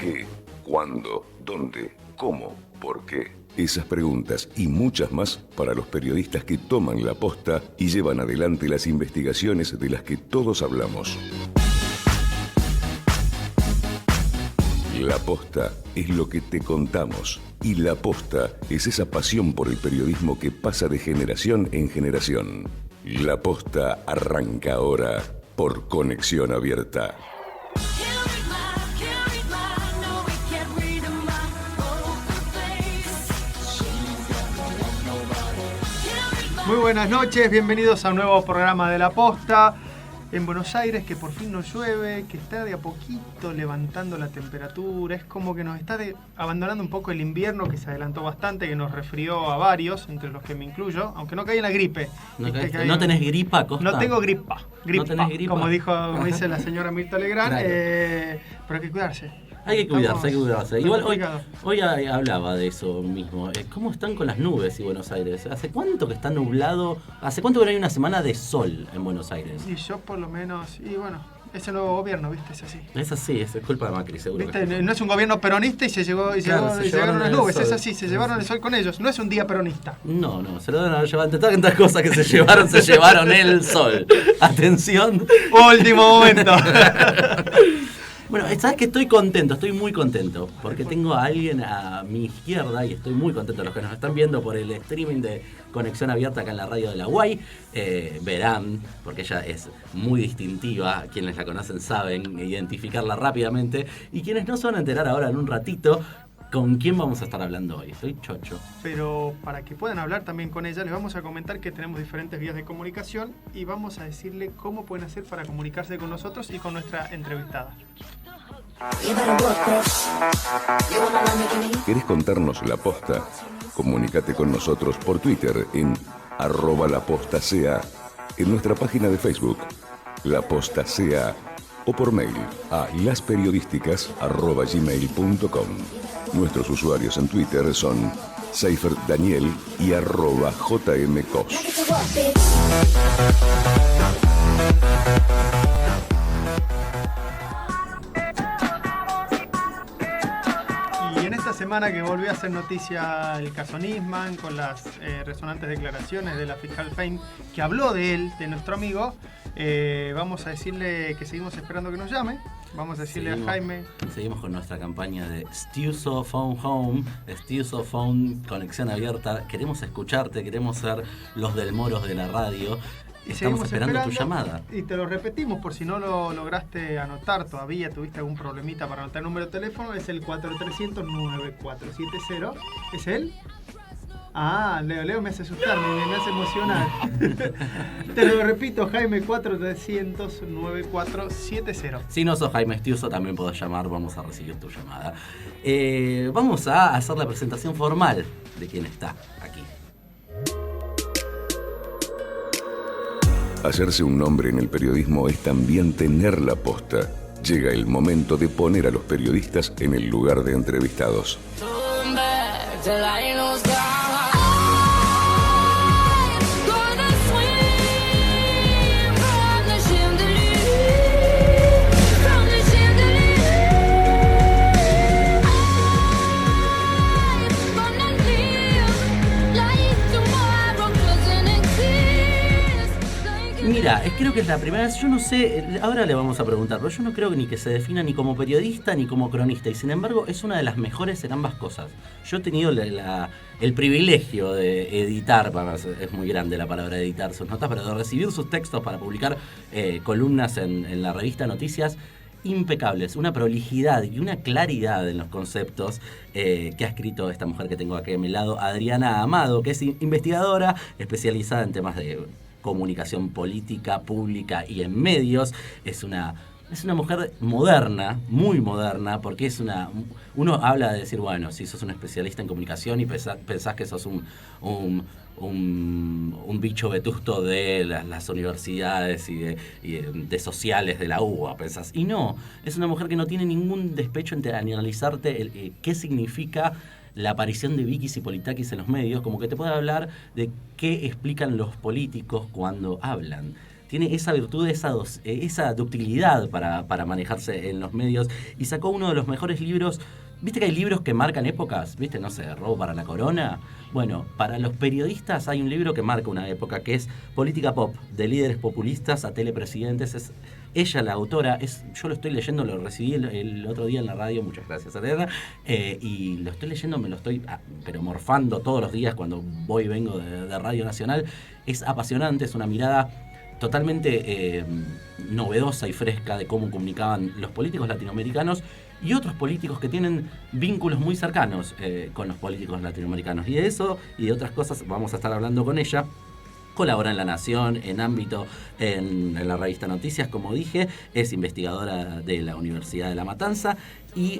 ¿Qué? ¿Cuándo? ¿Dónde? ¿Cómo? ¿Por qué? Esas preguntas y muchas más para los periodistas que toman la posta y llevan adelante las investigaciones de las que todos hablamos. La posta es lo que te contamos y la posta es esa pasión por el periodismo que pasa de generación en generación. La posta arranca ahora por Conexión Abierta. Muy buenas noches, bienvenidos a un nuevo programa de La Posta en Buenos Aires, que por fin no llueve, que está de a poquito levantando la temperatura. Es como que nos está abandonando un poco el invierno, que se adelantó bastante, que nos resfrió a varios, entre los que me incluyo, aunque no caí en la gripe. ¿No tenés gripa, Costa? No tengo gripa, ¿No tenés gripa? como dice la señora Mirta Legrand, Claro. Pero hay que cuidarse. Hay que cuidarse. Igual complicado. hoy hablaba de eso mismo. ¿Cómo están con las nubes en Buenos Aires? ¿Hace cuánto que está nublado? ¿Hace cuánto que no hay una semana de sol en Buenos Aires? Y yo por lo menos, y bueno, ese nuevo gobierno, ¿viste? Es así. Es así, es culpa de Macri, seguro. ¿Viste? No es un gobierno peronista y se llevaron las nubes, es así, se llevaron el sol con ellos. No es un día peronista. No, se lo deben haber llevado entre tantas cosas que se llevaron el sol. Atención. Último momento. Bueno, sabes que estoy contento, estoy muy contento, porque tengo a alguien a mi izquierda y estoy muy contento. Los que nos están viendo por el streaming de Conexión Abierta acá en la radio de la UAI, verán, porque ella es muy distintiva, quienes la conocen saben identificarla rápidamente, y quienes no se van a enterar ahora en un ratito con quién vamos a estar hablando hoy. Estoy chocho. Pero para que puedan hablar también con ella, les vamos a comentar que tenemos diferentes vías de comunicación y vamos a decirle cómo pueden hacer para comunicarse con nosotros y con nuestra entrevistada. ¿Querés contarnos la posta? Comunícate con nosotros por Twitter en @lapostacea, en nuestra página de Facebook, La Posta CA, o por mail a lasperiodísticas@gmail.com. Nuestros usuarios en Twitter son CypherDaniel y @JMCos. Y en esta semana que volvió a hacer noticia el caso Nisman, con las resonantes declaraciones de la fiscal Fein, que habló de él, de nuestro amigo, vamos a decirle que seguimos esperando que nos llame. Vamos a decirle a Jaime. Seguimos con nuestra campaña de Stiuso Phone Home, Stiuso Phone Conexión Abierta. Queremos escucharte, queremos ser los del Moros de la radio. Estamos esperando tu llamada. Y te lo repetimos por si no lo lograste anotar todavía, tuviste algún problemita para anotar el número de teléfono, es el 4300-9470. ¿Es él? Ah, Leo me hace asustar, me hace emocionar. Te lo repito, Jaime, 4300-9470. Si no sos Jaime Stiuso, también podés llamar, vamos a recibir tu llamada. Vamos a hacer la presentación formal de quién está aquí. Hacerse un nombre en el periodismo es también tener la posta. Llega el momento de poner a los periodistas en el lugar de entrevistados. Mira, creo que es la primera vez, yo no sé, ahora le vamos a preguntar, pero yo no creo ni que se defina ni como periodista ni como cronista, y sin embargo es una de las mejores en ambas cosas. Yo he tenido el privilegio de editar, es muy grande la palabra editar sus notas, pero de recibir sus textos para publicar columnas en la revista Noticias, impecables, una prolijidad y una claridad en los conceptos que ha escrito esta mujer que tengo aquí a mi lado, Adriana Amado, que es investigadora especializada en temas de comunicación política, pública y en medios. Es una mujer moderna, muy moderna, porque uno habla de decir, bueno, si sos un especialista en comunicación y pensás que sos un bicho vetusto de las universidades y de sociales de la UBA, pensás. Y no, es una mujer que no tiene ningún despecho en analizarte qué significa la aparición de Vikis y Politakis en los medios, como que te puede hablar de qué explican los políticos cuando hablan. tiene esa virtud, esa ductilidad para manejarse en los medios, y sacó uno de los mejores libros. ¿Viste que hay libros que marcan épocas? ¿Viste? No sé, Robo para la Corona. Bueno, para los periodistas hay un libro que marca una época, que es Política Pop, de líderes populistas a telepresidentes. Es ella la autora, yo lo estoy leyendo, lo recibí el otro día en la radio, muchas gracias Adriana, y lo estoy leyendo, me lo estoy pero morfando todos los días cuando voy y vengo de Radio Nacional. Es apasionante, es una mirada totalmente novedosa y fresca de cómo comunicaban los políticos latinoamericanos y otros políticos que tienen vínculos muy cercanos con los políticos latinoamericanos. Y de eso y de otras cosas vamos a estar hablando con ella. Colabora en La Nación, en Ámbito, en la revista Noticias, como dije. Es investigadora de la Universidad de La Matanza y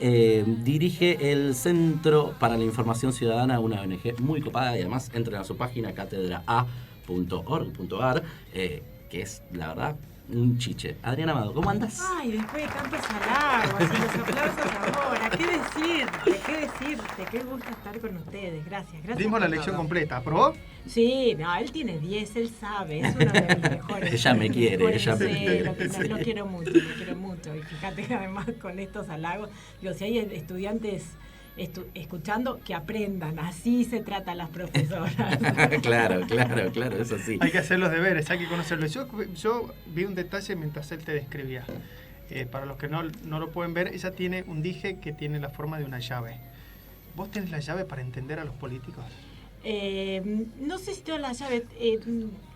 dirige el Centro para la Información Ciudadana, una ONG muy copada, y además entren a su página catedraa.org.ar, que es, la verdad, un chiche. Adriana Amado, ¿cómo andas? Ay, después de tantos halagos y los aplausos ahora, ¿qué decirte? Qué gusto estar con ustedes. Gracias. Dimos la lección completa. ¿Aprobó? Sí, no, él tiene 10, él sabe, es uno de mis mejores. Ella me quiere, ella me quiere. Sí, lo quiero mucho. Y fíjate que además con estos halagos, digo, si hay estudiantes escuchando, que aprendan, así se trata a las profesoras. Claro, eso sí. Hay que hacer los deberes, hay que conocerlo. Yo vi un detalle mientras él te describía. Para los que no lo pueden ver, ella tiene un dije que tiene la forma de una llave. ¿Vos tenés la llave para entender a los políticos? No sé si tengo la llave,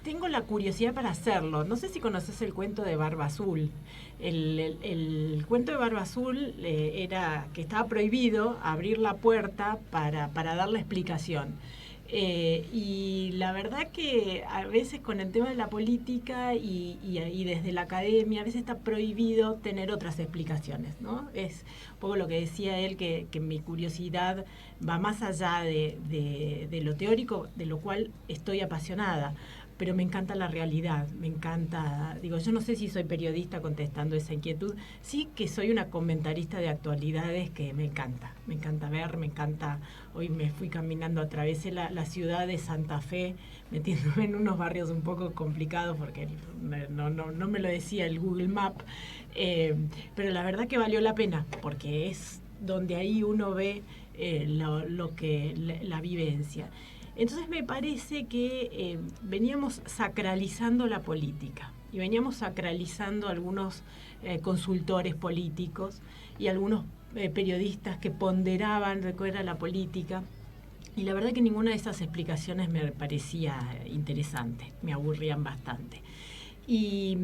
tengo la curiosidad para hacerlo. No sé si conoces el cuento de Barba Azul. El cuento de Barba Azul era que estaba prohibido abrir la puerta para dar la explicación. Y la verdad que a veces con el tema de la política y desde la academia, a veces está prohibido tener otras explicaciones, ¿no? Es un poco lo que decía él, que mi curiosidad va más allá de lo teórico, de lo cual estoy apasionada. Pero me encanta la realidad, me encanta, yo no sé si soy periodista contestando esa inquietud, sí que soy una comentarista de actualidades que me encanta ver, hoy me fui caminando, atravesé la ciudad de Santa Fe, metiéndome en unos barrios un poco complicados porque no me lo decía el Google Map, pero la verdad que valió la pena, porque es donde ahí uno ve la vivencia. Entonces me parece que veníamos sacralizando la política y veníamos sacralizando algunos consultores políticos y algunos periodistas que ponderaban de qué era la política, y la verdad que ninguna de esas explicaciones me parecía interesante, me aburrían bastante. Y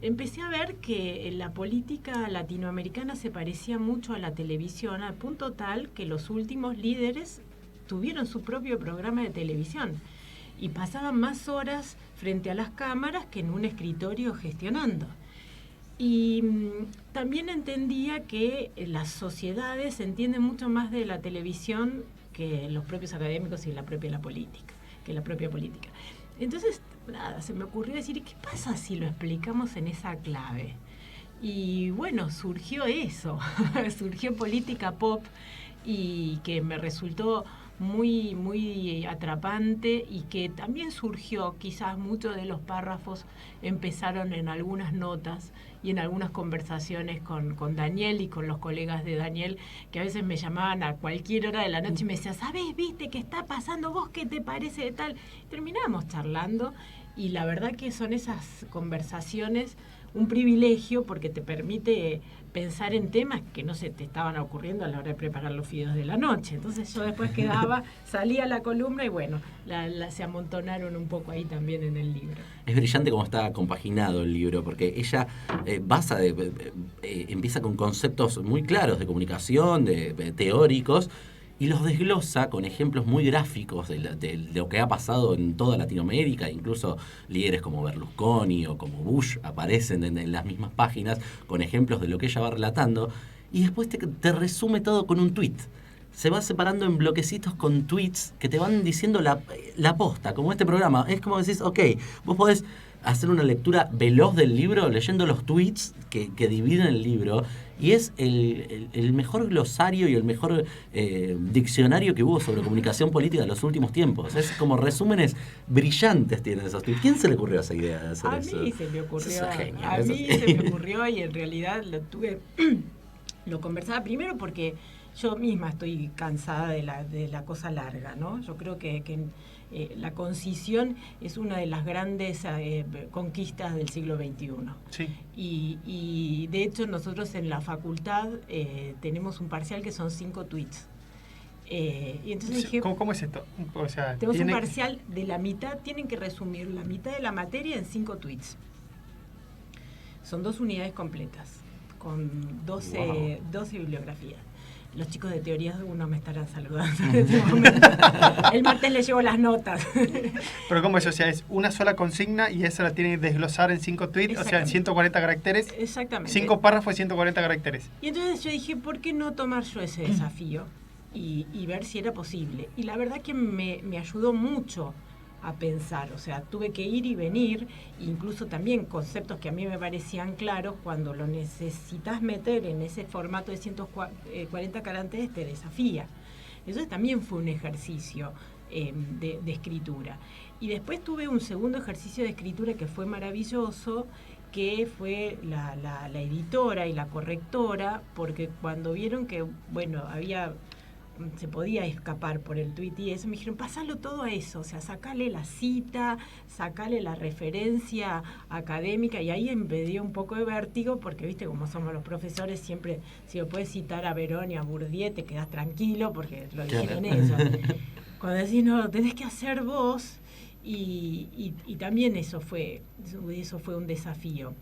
empecé a ver que la política latinoamericana se parecía mucho a la televisión, al punto tal que los últimos líderes tuvieron su propio programa de televisión y pasaban más horas frente a las cámaras que en un escritorio gestionando. Y también entendía que las sociedades entienden mucho más de la televisión que los propios académicos y la propia política. Entonces, se me ocurrió decir, ¿qué pasa si lo explicamos en esa clave? Y bueno, surgió eso, surgió Política Pop, y que me resultó muy, muy atrapante, y que también surgió, quizás muchos de los párrafos empezaron en algunas notas y en algunas conversaciones con Daniel y con los colegas de Daniel, que a veces me llamaban a cualquier hora de la noche y me decían, ¿sabés, viste qué está pasando? ¿Vos qué te parece de tal? Terminábamos charlando, y la verdad que son esas conversaciones un privilegio, porque te permite pensar en temas que no se te estaban ocurriendo a la hora de preparar los fideos de la noche. Entonces yo después quedaba, salía a la columna y bueno, se amontonaron un poco ahí también en el libro. Es brillante cómo está compaginado el libro, porque ella empieza con conceptos muy claros de comunicación, de teóricos, y los desglosa con ejemplos muy gráficos de lo que ha pasado en toda Latinoamérica. Incluso líderes como Berlusconi o como Bush aparecen en las mismas páginas con ejemplos de lo que ella va relatando, y después te resume todo con un tuit. se va separando en bloquecitos con tweets que te van diciendo la posta, como este programa. Es como decís, ok, vos podés hacer una lectura veloz del libro leyendo los tweets que dividen el libro, y es el mejor glosario y el mejor diccionario que hubo sobre comunicación política en los últimos tiempos. Es como resúmenes brillantes tienen esos tweets. ¿Quién se le ocurrió esa idea de hacer eso? A mí se me ocurrió. Eso es genial, a eso mí sí. se me ocurrió y en realidad lo conversaba primero porque yo misma estoy cansada de la cosa larga, ¿no? Yo creo que la concisión es una de las grandes conquistas del siglo XXI. Sí. Y de hecho nosotros en la facultad tenemos un parcial que son 5 tweets. Y entonces dije, ¿Cómo es esto? O sea, tenemos un parcial de la mitad, tienen que resumir la mitad de la materia en 5 tweets. Son 2 unidades completas, con 12 bibliografías. Los chicos de teorías uno me estarán saludando en este momento. El martes les llevo las notas. Pero ¿cómo es? O sea, es una sola consigna y esa la tienen que desglosar en 5 tweets, o sea, en 140 caracteres. Exactamente. 5 párrafos y 140 caracteres. Y entonces yo dije, ¿por qué no tomar yo ese desafío y ver si era posible? Y la verdad que me ayudó mucho a pensar, o sea, tuve que ir y venir, incluso también conceptos que a mí me parecían claros, cuando lo necesitas meter en ese formato de 140 caracteres te desafía. Eso también fue un ejercicio de escritura. Y después tuve un segundo ejercicio de escritura que fue maravilloso, que fue la editora y la correctora, porque cuando vieron que, bueno, se podía escapar por el tuit y eso, me dijeron, pasalo todo a eso, o sea, sacale la cita, sacale la referencia académica, y ahí me dio un poco de vértigo, porque viste como somos los profesores, siempre, si lo puedes citar a Verón y a Bourdieu, te quedas tranquilo, porque lo dijeron ellos. Cuando decís, no, lo tenés que hacer vos, y también eso fue un desafío.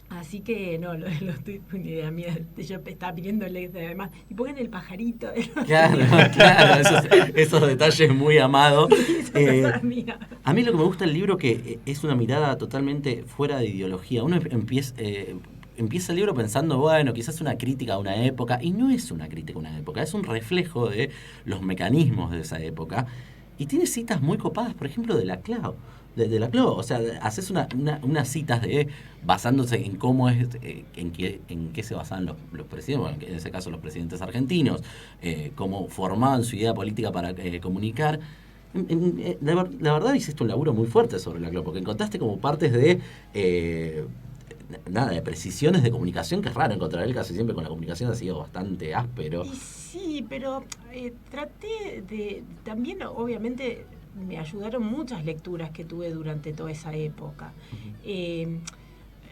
Así que no, lo estoy una idea mía. Yo estaba pidiéndole además, y pongan el pajarito. Claro, esos detalles muy amados. A mí lo que me gusta del libro que es una mirada totalmente fuera de ideología. Uno empieza el libro pensando, bueno, quizás una crítica a una época, y no es una crítica a una época, es un reflejo de los mecanismos de esa época. Y tiene citas muy copadas, por ejemplo, de Laclau. De Laclau, o sea, haces unas citas basándose en cómo es, en qué se basaban los presidentes, bueno, en ese caso los presidentes argentinos, cómo formaban su idea política para comunicar. La verdad hiciste un laburo muy fuerte sobre Laclau, porque encontraste como partes de precisiones de comunicación, que es raro encontrar. Él casi siempre con la comunicación ha sido bastante áspero. Y sí, pero traté de, también obviamente me ayudaron muchas lecturas que tuve durante toda esa época.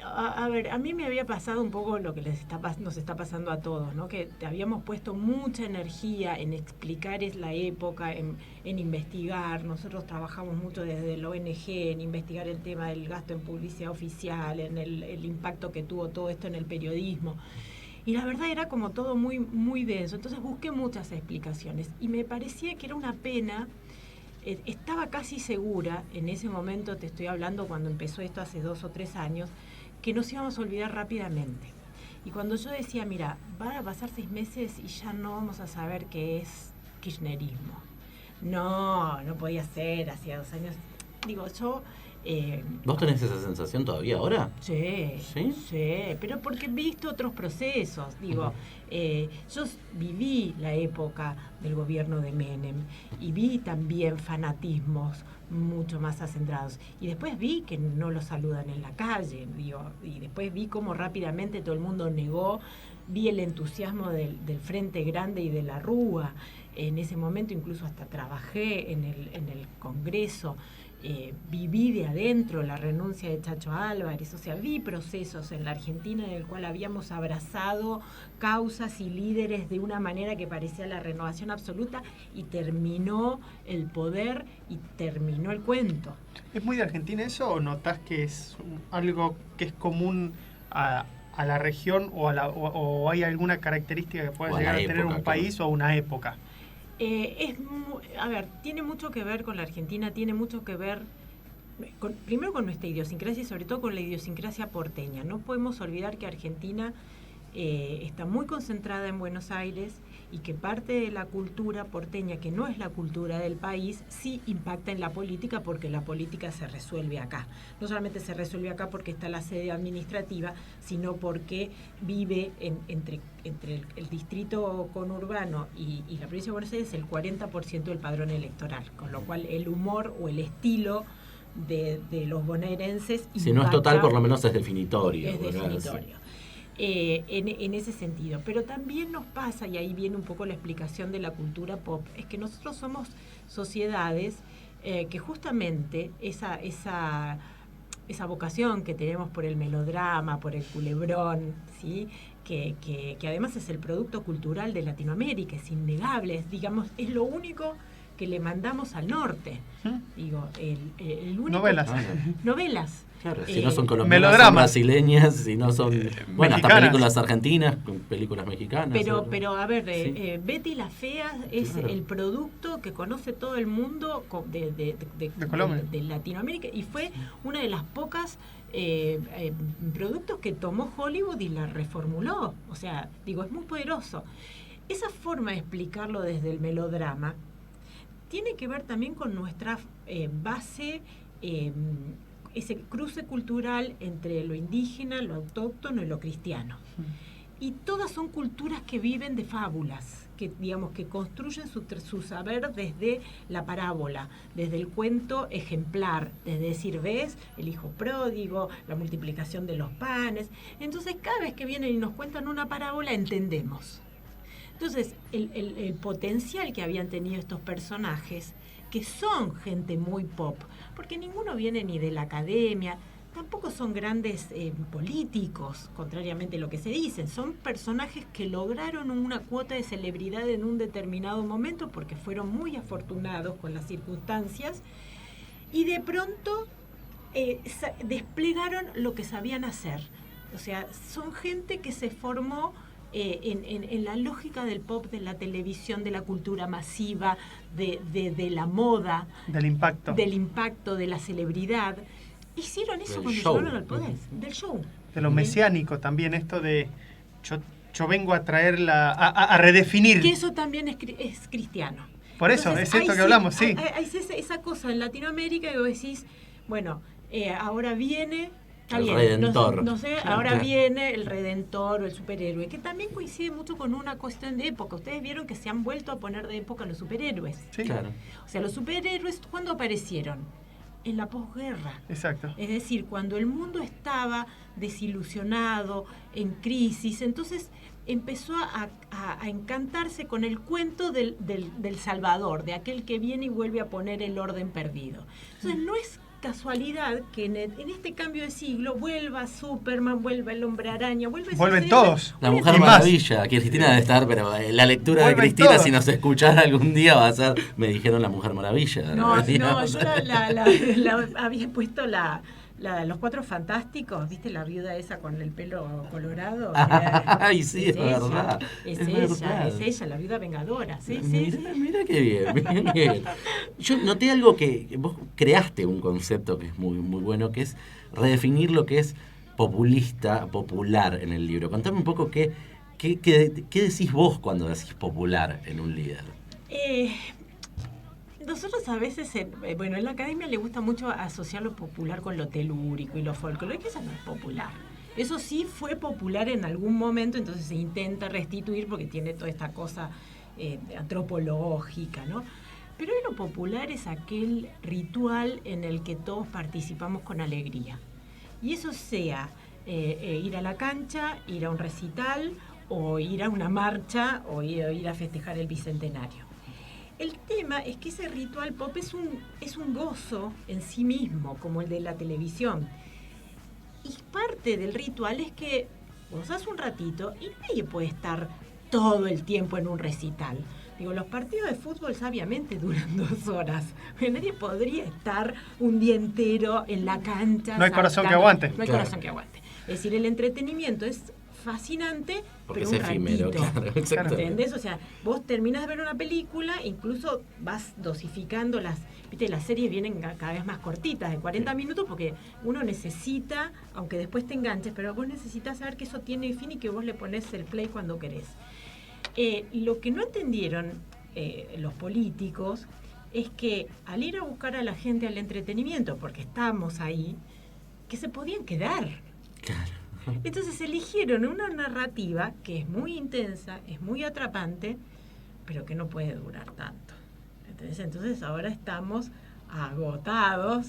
A ver, a mí me había pasado un poco lo que nos está pasando a todos, ¿no? Que habíamos puesto mucha energía en explicar la época, en investigar. Nosotros trabajamos mucho desde el ONG en investigar el tema del gasto en publicidad oficial, en el impacto que tuvo todo esto en el periodismo. Y la verdad era como todo muy, muy denso. Entonces busqué muchas explicaciones y me parecía que era una pena. Estaba casi segura, en ese momento, te estoy hablando cuando empezó esto hace 2 o 3 años, que nos íbamos a olvidar rápidamente. Y cuando yo decía, mira, van a pasar 6 meses y ya no vamos a saber qué es kirchnerismo. No podía ser, hacía 2 años. Digo, yo... ¿Vos tenés esa sensación todavía ahora? Sí, pero porque he visto otros procesos. Digo, yo viví la época del gobierno de Menem y vi también fanatismos mucho más acentrados. Y después vi que no lo saludan en la calle, digo, y después vi cómo rápidamente todo el mundo negó. Vi el entusiasmo del Frente Grande y de la Rúa. En ese momento incluso hasta trabajé en el Congreso. Viví de adentro la renuncia de Chacho Álvarez, o sea, vi procesos en la Argentina en el cual habíamos abrazado causas y líderes de una manera que parecía la renovación absoluta, y terminó el poder y terminó el cuento. ¿Es muy de Argentina eso o notás que es algo que es común a la región o hay alguna característica que pueda llegar a tener un país o una época? Tiene mucho que ver con la Argentina, tiene mucho que ver primero con nuestra idiosincrasia y sobre todo con la idiosincrasia porteña. No podemos olvidar que Argentina está muy concentrada en Buenos Aires y que parte de la cultura porteña, que no es la cultura del país, sí impacta en la política, porque la política se resuelve acá. No solamente se resuelve acá porque está la sede administrativa, sino porque vive entre el distrito conurbano y la provincia de Buenos Aires el 40% del padrón electoral, con lo cual el humor o el estilo de los bonaerenses si no es total, por lo menos es definitorio. Es definitorio. En ese sentido. Pero también nos pasa, y ahí viene un poco la explicación de la cultura pop, es que nosotros somos sociedades que justamente esa vocación que tenemos por el melodrama, por el culebrón, ¿sí? que además es el producto cultural de Latinoamérica, es innegable, es lo único que le mandamos al norte. Digo, el único... Novelas. Claro, si no son colombianas, son brasileñas, si no son... bueno, mexicanas. hasta películas argentinas, películas mexicanas. Pero a ver, sí. Betty la Fea es el producto que conoce todo el mundo de Latinoamérica, y fue una de las pocas productos que tomó Hollywood y la reformuló. O sea, digo, es muy poderoso. Esa forma de explicarlo desde el melodrama tiene que ver también con nuestra base, ese cruce cultural entre lo indígena, lo autóctono y lo cristiano. Y todas son culturas que viven de fábulas, que digamos que construyen su saber desde la parábola, desde el cuento ejemplar, desde decir, ves, el hijo pródigo, la multiplicación de los panes. Entonces, cada vez que vienen y nos cuentan una parábola, entendemos. Entonces, el potencial que habían tenido estos personajes, que son gente muy pop, porque ninguno viene ni de la academia, tampoco son grandes políticos, contrariamente a lo que se dice, son personajes que lograron una cuota de celebridad en un determinado momento porque fueron muy afortunados con las circunstancias y de pronto desplegaron lo que sabían hacer. O sea, son gente que se formó en la lógica del pop, de la televisión, de la cultura masiva, de la moda, del impacto, de la celebridad. Hicieron eso cuando llegaron al poder, del show. De lo mesiánico también, esto de yo vengo a traerla, a redefinir. Que eso también es cristiano. Por eso, entonces, es esto que hablamos, sí. Hay esa cosa en Latinoamérica que vos decís, bueno, ahora viene... El Redentor. No sé, ahora viene el Redentor o el superhéroe, que también coincide mucho con una cuestión de época. Ustedes vieron que se han vuelto a poner de época los superhéroes. Sí, claro. O sea, los superhéroes, ¿cuándo aparecieron? En la posguerra. Exacto. Es decir, cuando el mundo estaba desilusionado, en crisis, entonces empezó a encantarse con el cuento del Salvador, de aquel que viene y vuelve a poner el orden perdido. Entonces, no es casualidad que en este cambio de siglo vuelva Superman, vuelva el Hombre Araña, vuelven todos. La Mujer Maravilla, que Cristina debe estar, pero la lectura de Cristina, todos. Si nos escuchara algún día, va a ser, me dijeron La Mujer Maravilla. No, yo la había puesto los Cuatro Fantásticos, ¿viste? La viuda esa con el pelo colorado. Ay, sí, es verdad. Es ella, la viuda vengadora. Sí. Mira qué bien. Yo noté algo que vos creaste, un concepto que es muy, muy bueno, que es redefinir lo que es popular en el libro. Contame un poco qué decís vos cuando decís popular en un líder. Nosotros a veces, en la academia le gusta mucho asociar lo popular con lo telúrico y lo folclórico, eso no es popular. Eso sí fue popular en algún momento, entonces se intenta restituir porque tiene toda esta cosa antropológica, ¿no? Pero lo popular es aquel ritual en el que todos participamos con alegría. Y eso sea ir a la cancha, ir a un recital, o ir a una marcha, o ir a festejar el Bicentenario. El tema es que ese ritual pop es un gozo en sí mismo, como el de la televisión. Y parte del ritual es que gozás un ratito y nadie puede estar todo el tiempo en un recital. Digo, los partidos de fútbol sabiamente duran 2 horas. Nadie podría estar un día entero en la cancha. No hay corazón que aguante. No hay corazón que aguante. Es decir, el entretenimiento es fascinante, porque pero es efímero, claro, exacto. ¿Entendés? O sea, vos terminás de ver una película, incluso vas dosificando viste, las series vienen cada vez más cortitas, de 40 minutos, porque uno necesita, aunque después te enganches, pero vos necesitas saber que eso tiene fin y que vos le pones el play cuando querés. Lo que no entendieron los políticos es que al ir a buscar a la gente al entretenimiento, porque estamos ahí, que se podían quedar. Claro. Entonces eligieron una narrativa que es muy intensa, es muy atrapante, pero que no puede durar tanto. Entonces ahora estamos agotados,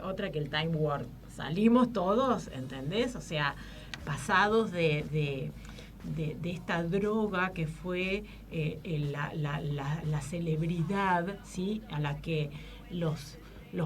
otra que el Time Warp. Salimos todos, ¿entendés? O sea, pasados de esta droga que fue la celebridad, ¿sí? A la que los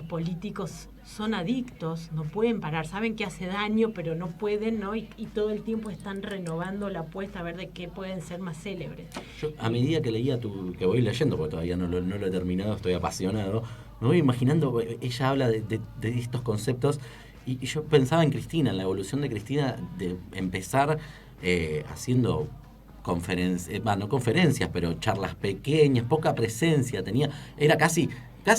políticos son adictos, no pueden parar, saben que hace daño, pero no pueden, ¿no? Y todo el tiempo están renovando la apuesta a ver de qué pueden ser más célebres. Yo, a medida que leía que voy leyendo, porque todavía no lo he terminado, estoy apasionado, me voy imaginando, ella habla de estos conceptos, y yo pensaba en Cristina, en la evolución de Cristina, de empezar haciendo no conferencias, pero charlas pequeñas, poca presencia tenía, era casi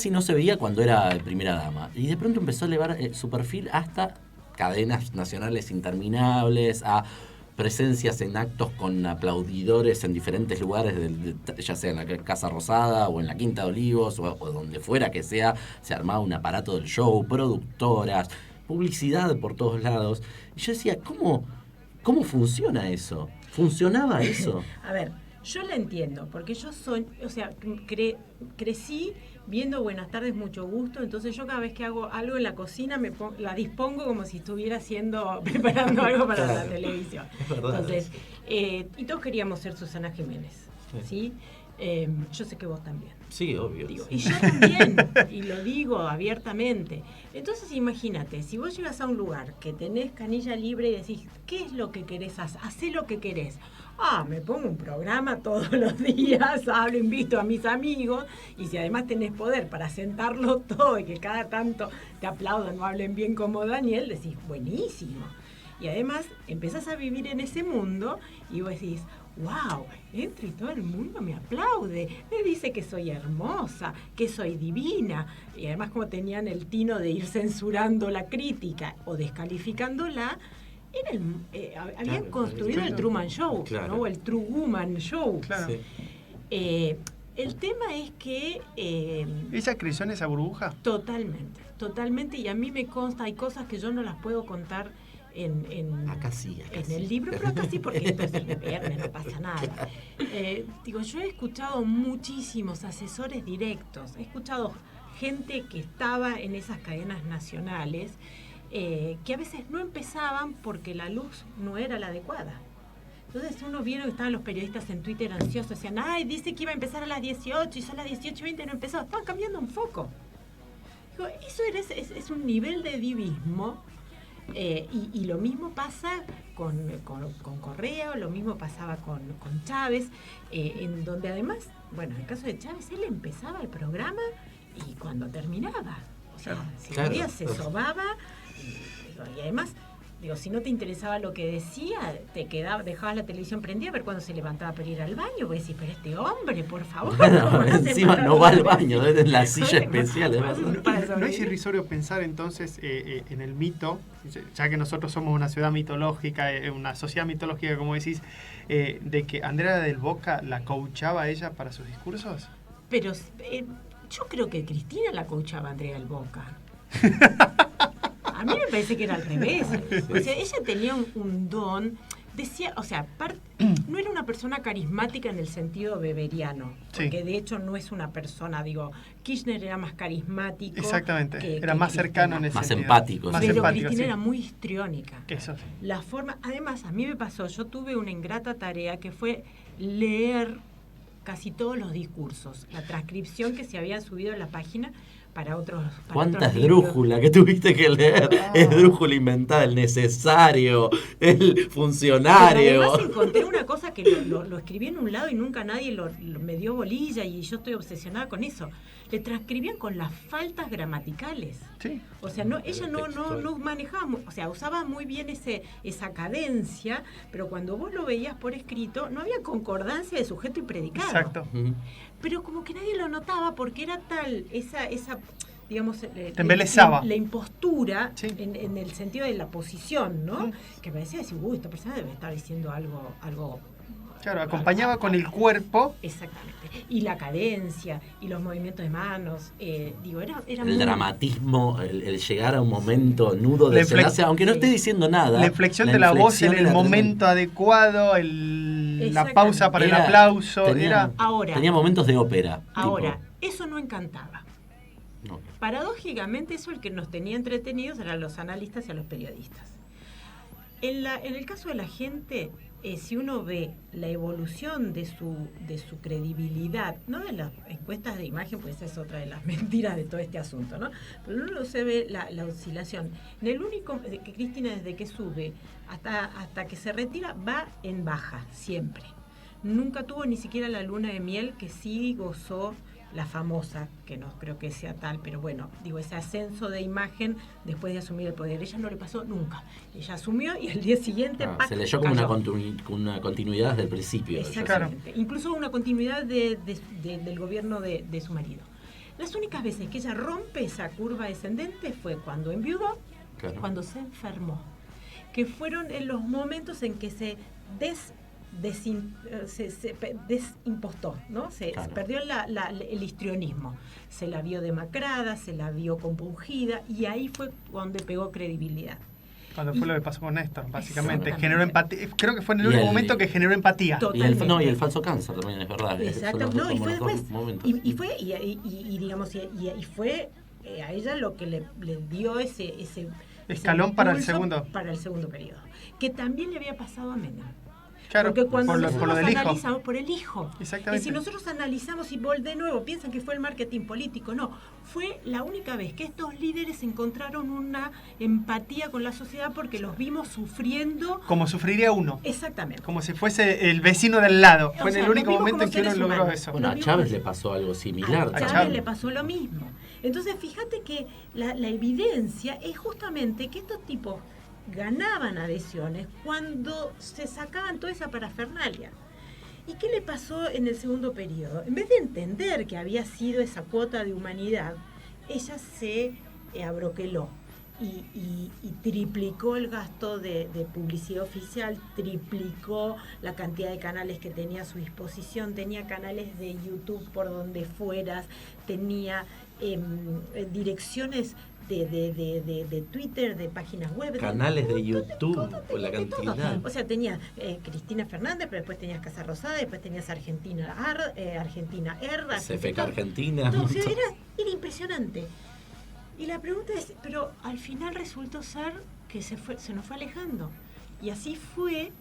no se veía cuando era primera dama, y de pronto empezó a elevar su perfil hasta cadenas nacionales interminables, a presencias en actos con aplaudidores en diferentes lugares, ya sea en la Casa Rosada o en la Quinta de Olivos o donde fuera que sea, se armaba un aparato del show, productoras, publicidad por todos lados, y yo decía, ¿cómo funciona eso? ¿Funcionaba eso? A ver, yo la entiendo, porque yo crecí viendo Buenas tardes, mucho gusto, entonces yo cada vez que hago algo en la cocina la dispongo como si estuviera preparando algo para la televisión. Es verdad. Entonces, y todos queríamos ser Susana Jiménez, ¿sí? Yo sé que vos también. Sí, obvio. Y yo también, y lo digo abiertamente. Entonces imagínate, si vos llegas a un lugar que tenés canilla libre y decís, ¿qué es lo que querés hacer? Hacé lo que querés. Me pongo un programa todos los días, hablo, invito a mis amigos, y si además tenés poder para sentarlo todo y que cada tanto te aplaudan o hablen bien como Daniel, decís, buenísimo. Y además empezás a vivir en ese mundo y vos decís, wow, entro y todo el mundo me aplaude, me dice que soy hermosa, que soy divina, y además como tenían el tino de ir censurando la crítica o descalificándola, habían construido el Truman Show, claro, ¿no? O el True Woman Show. Claro. Sí. El tema es que... ¿Ella creyó en esa burbuja? Totalmente, y a mí me consta, hay cosas que yo no las puedo contar acá sí. En el libro, pero acá sí, porque esto es invierno, no pasa nada. Yo he escuchado muchísimos asesores directos, he escuchado gente que estaba en esas cadenas nacionales, que a veces no empezaban porque la luz no era la adecuada. Entonces uno vieron que estaban los periodistas en Twitter ansiosos, decían, dice que iba a empezar a las 18 y son las 18:20 y no empezó, estaban cambiando un foco. Digo, eso es un nivel de divismo. Y lo mismo pasa con Correa, o lo mismo pasaba con Chávez, en donde además, bueno, en el caso de Chávez, él empezaba el programa y cuando terminaba, o sea, claro, se sobaba, y además, si no te interesaba lo que decía, dejabas la televisión prendida a ver cuando se levantaba para ir al baño, porque decís, pero este hombre, por favor. Encima no va al baño, es en la silla especial. No es irrisorio pensar entonces en el mito, ya que nosotros somos una ciudad mitológica, una sociedad mitológica, como decís, de que Andrea del Boca la coachaba a ella para sus discursos. Pero yo creo que Cristina la coachaba a Andrea del Boca. A mí me parece que era al revés. O sea, ella tenía un don, decía, o sea, no era una persona carismática en el sentido beberiano, porque sí, de hecho no es una persona, Kirchner era más carismático. Exactamente, era más cercano en ese más sentido. Empático. Más pero empático, Cristina sí, era muy histriónica. Eso sí. La forma, además, a mí me pasó, yo tuve una ingrata tarea que fue leer casi todos los discursos, la transcripción que se había subido en la página para otros. ¿Cuánta esdrújula que tuviste que leer? Esdrújula inventada, el necesario, el funcionario. Pero además encontré una cosa que lo escribí en un lado y nunca nadie me dio bolilla y yo estoy obsesionada con eso. Le transcribían con las faltas gramaticales. Sí. O sea, ella no manejaba, o sea, usaba muy bien esa cadencia, pero cuando vos lo veías por escrito, no había concordancia de sujeto y predicado. Exacto. Pero como que nadie lo notaba porque era tal esa digamos, te embelezaba. La impostura, sí, en el sentido de la posición, ¿no? Que parecía decir, esta persona debe estar diciendo algo. Claro, acompañaba con el cuerpo. Exactamente. Y la cadencia, y los movimientos de manos. Era el muy... dramatismo, el llegar a un momento nudo de desenlace, aunque no esté diciendo nada. La inflexión de la voz en el momento adecuado, la pausa para el aplauso. Tenía momentos de ópera. Ahora, eso no encantaba. No. Paradójicamente, eso el que nos tenía entretenidos eran los analistas y a los periodistas. En el caso de la gente, si uno ve la evolución de su credibilidad, no de las encuestas de imagen, pues esa es otra de las mentiras de todo este asunto, ¿no? Pero uno se ve la oscilación. En el único que Cristina, desde que sube hasta que se retira, va en baja, siempre. Nunca tuvo ni siquiera la luna de miel que sí gozó la famosa, que no creo que sea tal, pero bueno, digo, ese ascenso de imagen después de asumir el poder. Ella no le pasó nunca. Ella asumió y al día siguiente... se leyó como una continuidad desde el principio. Exactamente. Incluso una continuidad del gobierno de su marido. Las únicas veces que ella rompe esa curva descendente fue cuando enviudó, cuando se enfermó, que fueron en los momentos en que se desimpostó, ¿no? Se perdió el histrionismo, se la vio demacrada, se la vio compungida y ahí fue donde pegó credibilidad. Cuando fue lo que pasó con Néstor, básicamente generó empatía. Creo que fue en el único momento que generó empatía. Y el falso cáncer también, es verdad. Exacto, y fue después. Y fue a ella lo que le dio ese escalón para el segundo periodo, que también le había pasado a Menem. Claro, porque cuando nosotros analizamos hijo. por el hijo, exactamente. Y si nosotros analizamos y de nuevo piensan que fue el marketing político, no, fue la única vez que estos líderes encontraron una empatía con la sociedad porque los vimos sufriendo. Como sufriría uno. Exactamente. Como si fuese el vecino del lado. Fue en el único momento en que uno logró eso. Bueno, a Chávez le pasó algo similar. A Chávez le pasó lo mismo. Entonces, fíjate que la evidencia es justamente que estos tipos ganaban adhesiones cuando se sacaban toda esa parafernalia. ¿Y qué le pasó en el segundo periodo? En vez de entender que había sido esa cuota de humanidad, ella se abroqueló y triplicó el gasto de publicidad oficial, triplicó la cantidad de canales que tenía a su disposición, tenía canales de YouTube por donde fueras, tenía direcciones de Twitter, de páginas web. Canales de YouTube, por la cantidad. O sea, tenías Cristina Fernández, pero después tenías Casa Rosada, después tenías Argentina R, CFK Argentina. Entonces, era impresionante. Y la pregunta es, pero al final resultó ser que se nos fue alejando. Y así fue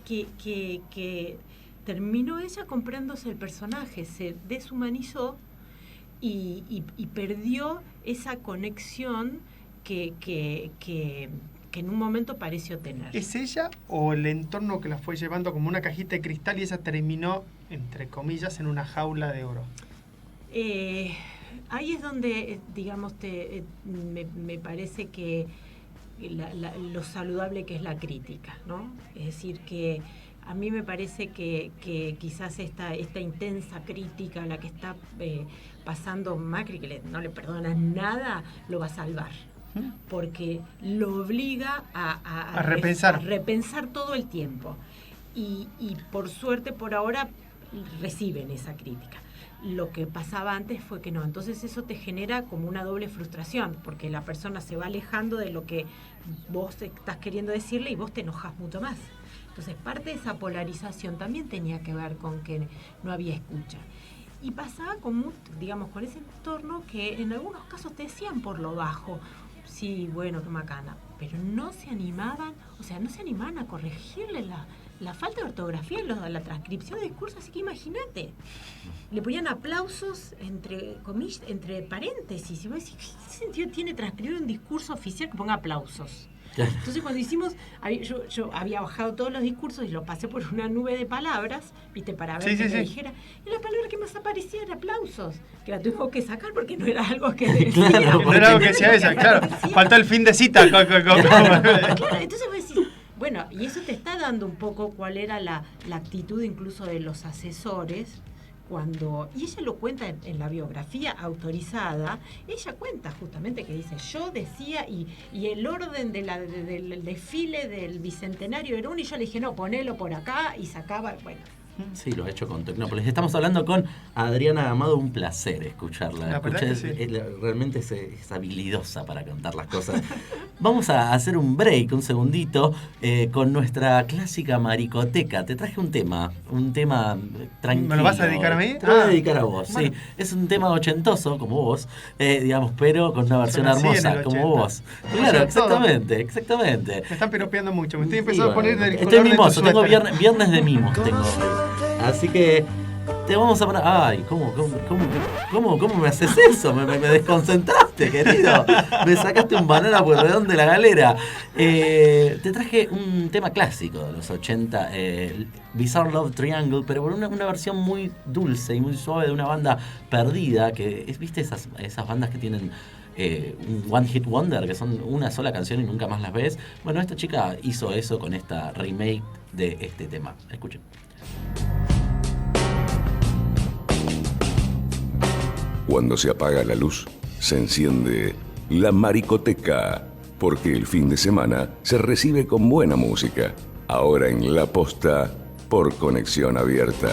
que terminó ella comprándose el personaje, se deshumanizó y perdió esa conexión que en un momento pareció tener. ¿Es ella o el entorno que la fue llevando como una cajita de cristal y ella terminó, entre comillas, en una jaula de oro? Ahí es donde, digamos, me parece que lo saludable que es la crítica, ¿no? Es decir, que a mí me parece que quizás esta intensa crítica a la que está pasando Macri, que no le perdona nada, lo va a salvar. Porque lo obliga a repensar todo el tiempo. Y por suerte, por ahora, reciben esa crítica. Lo que pasaba antes fue que no. Entonces eso te genera como una doble frustración, porque la persona se va alejando de lo que vos estás queriendo decirle y vos te enojas mucho más. Entonces parte de esa polarización también tenía que ver con que no había escucha. Y pasaba con ese entorno que en algunos casos te decían por lo bajo, sí, bueno, qué macana, pero no se animaban a corregirle la falta de ortografía en la transcripción de discursos, así que imagínate, le ponían aplausos entre paréntesis, y vos decís, ¿qué sentido tiene transcribir un discurso oficial que ponga aplausos? Claro. Entonces cuando hicimos, yo había bajado todos los discursos y los pasé por una nube de palabras, viste, para ver que me dijera. Y la palabra que más aparecía era aplausos, que la tuvimos que sacar porque no era algo que decía. Claro, No era algo que decía ella, claro. Faltó el fin de cita. Claro, entonces vos decís, bueno, y eso te está dando un poco cuál era la actitud incluso de los asesores cuando, y ella lo cuenta en la biografía autorizada, ella cuenta justamente que dice, yo decía, y el orden del desfile del Bicentenario era uno, y yo le dije, no, ponelo por acá, y sacaba, bueno. Sí, lo ha hecho con Tecnópolis. Estamos hablando con Adriana Amado, un placer escucharla. La verdad que sí. Realmente es habilidosa para contar las cosas. Vamos a hacer un break, un segundito, con nuestra clásica maricoteca. Te traje un tema tranquilo. ¿Me lo vas a dedicar a mí? Te lo voy a dedicar a vos, bueno. sí. Es un tema ochentoso, como vos, digamos, pero con una versión hermosa, como vos. Claro, exactamente. Me están piropeando mucho, me estoy empezando a poner del color estoy de mimoso, tu tengo suéter. viernes de mimos, tengo. Así que te vamos a poner... Ay, ¿cómo me haces eso? Me desconcentraste, querido. Me sacaste un banana por el redón de la galera. Te traje un tema clásico de los 80, Bizarre Love Triangle, pero por una versión muy dulce y muy suave de una banda perdida, que es, ¿viste esas bandas que tienen un One Hit Wonder, que son una sola canción y nunca más las ves? Bueno, esta chica hizo eso con esta remake de este tema. Escuchen. Cuando se apaga la luz, se enciende la maricoteca, porque el fin de semana se recibe con buena música. Ahora en La Posta, por Conexión Abierta.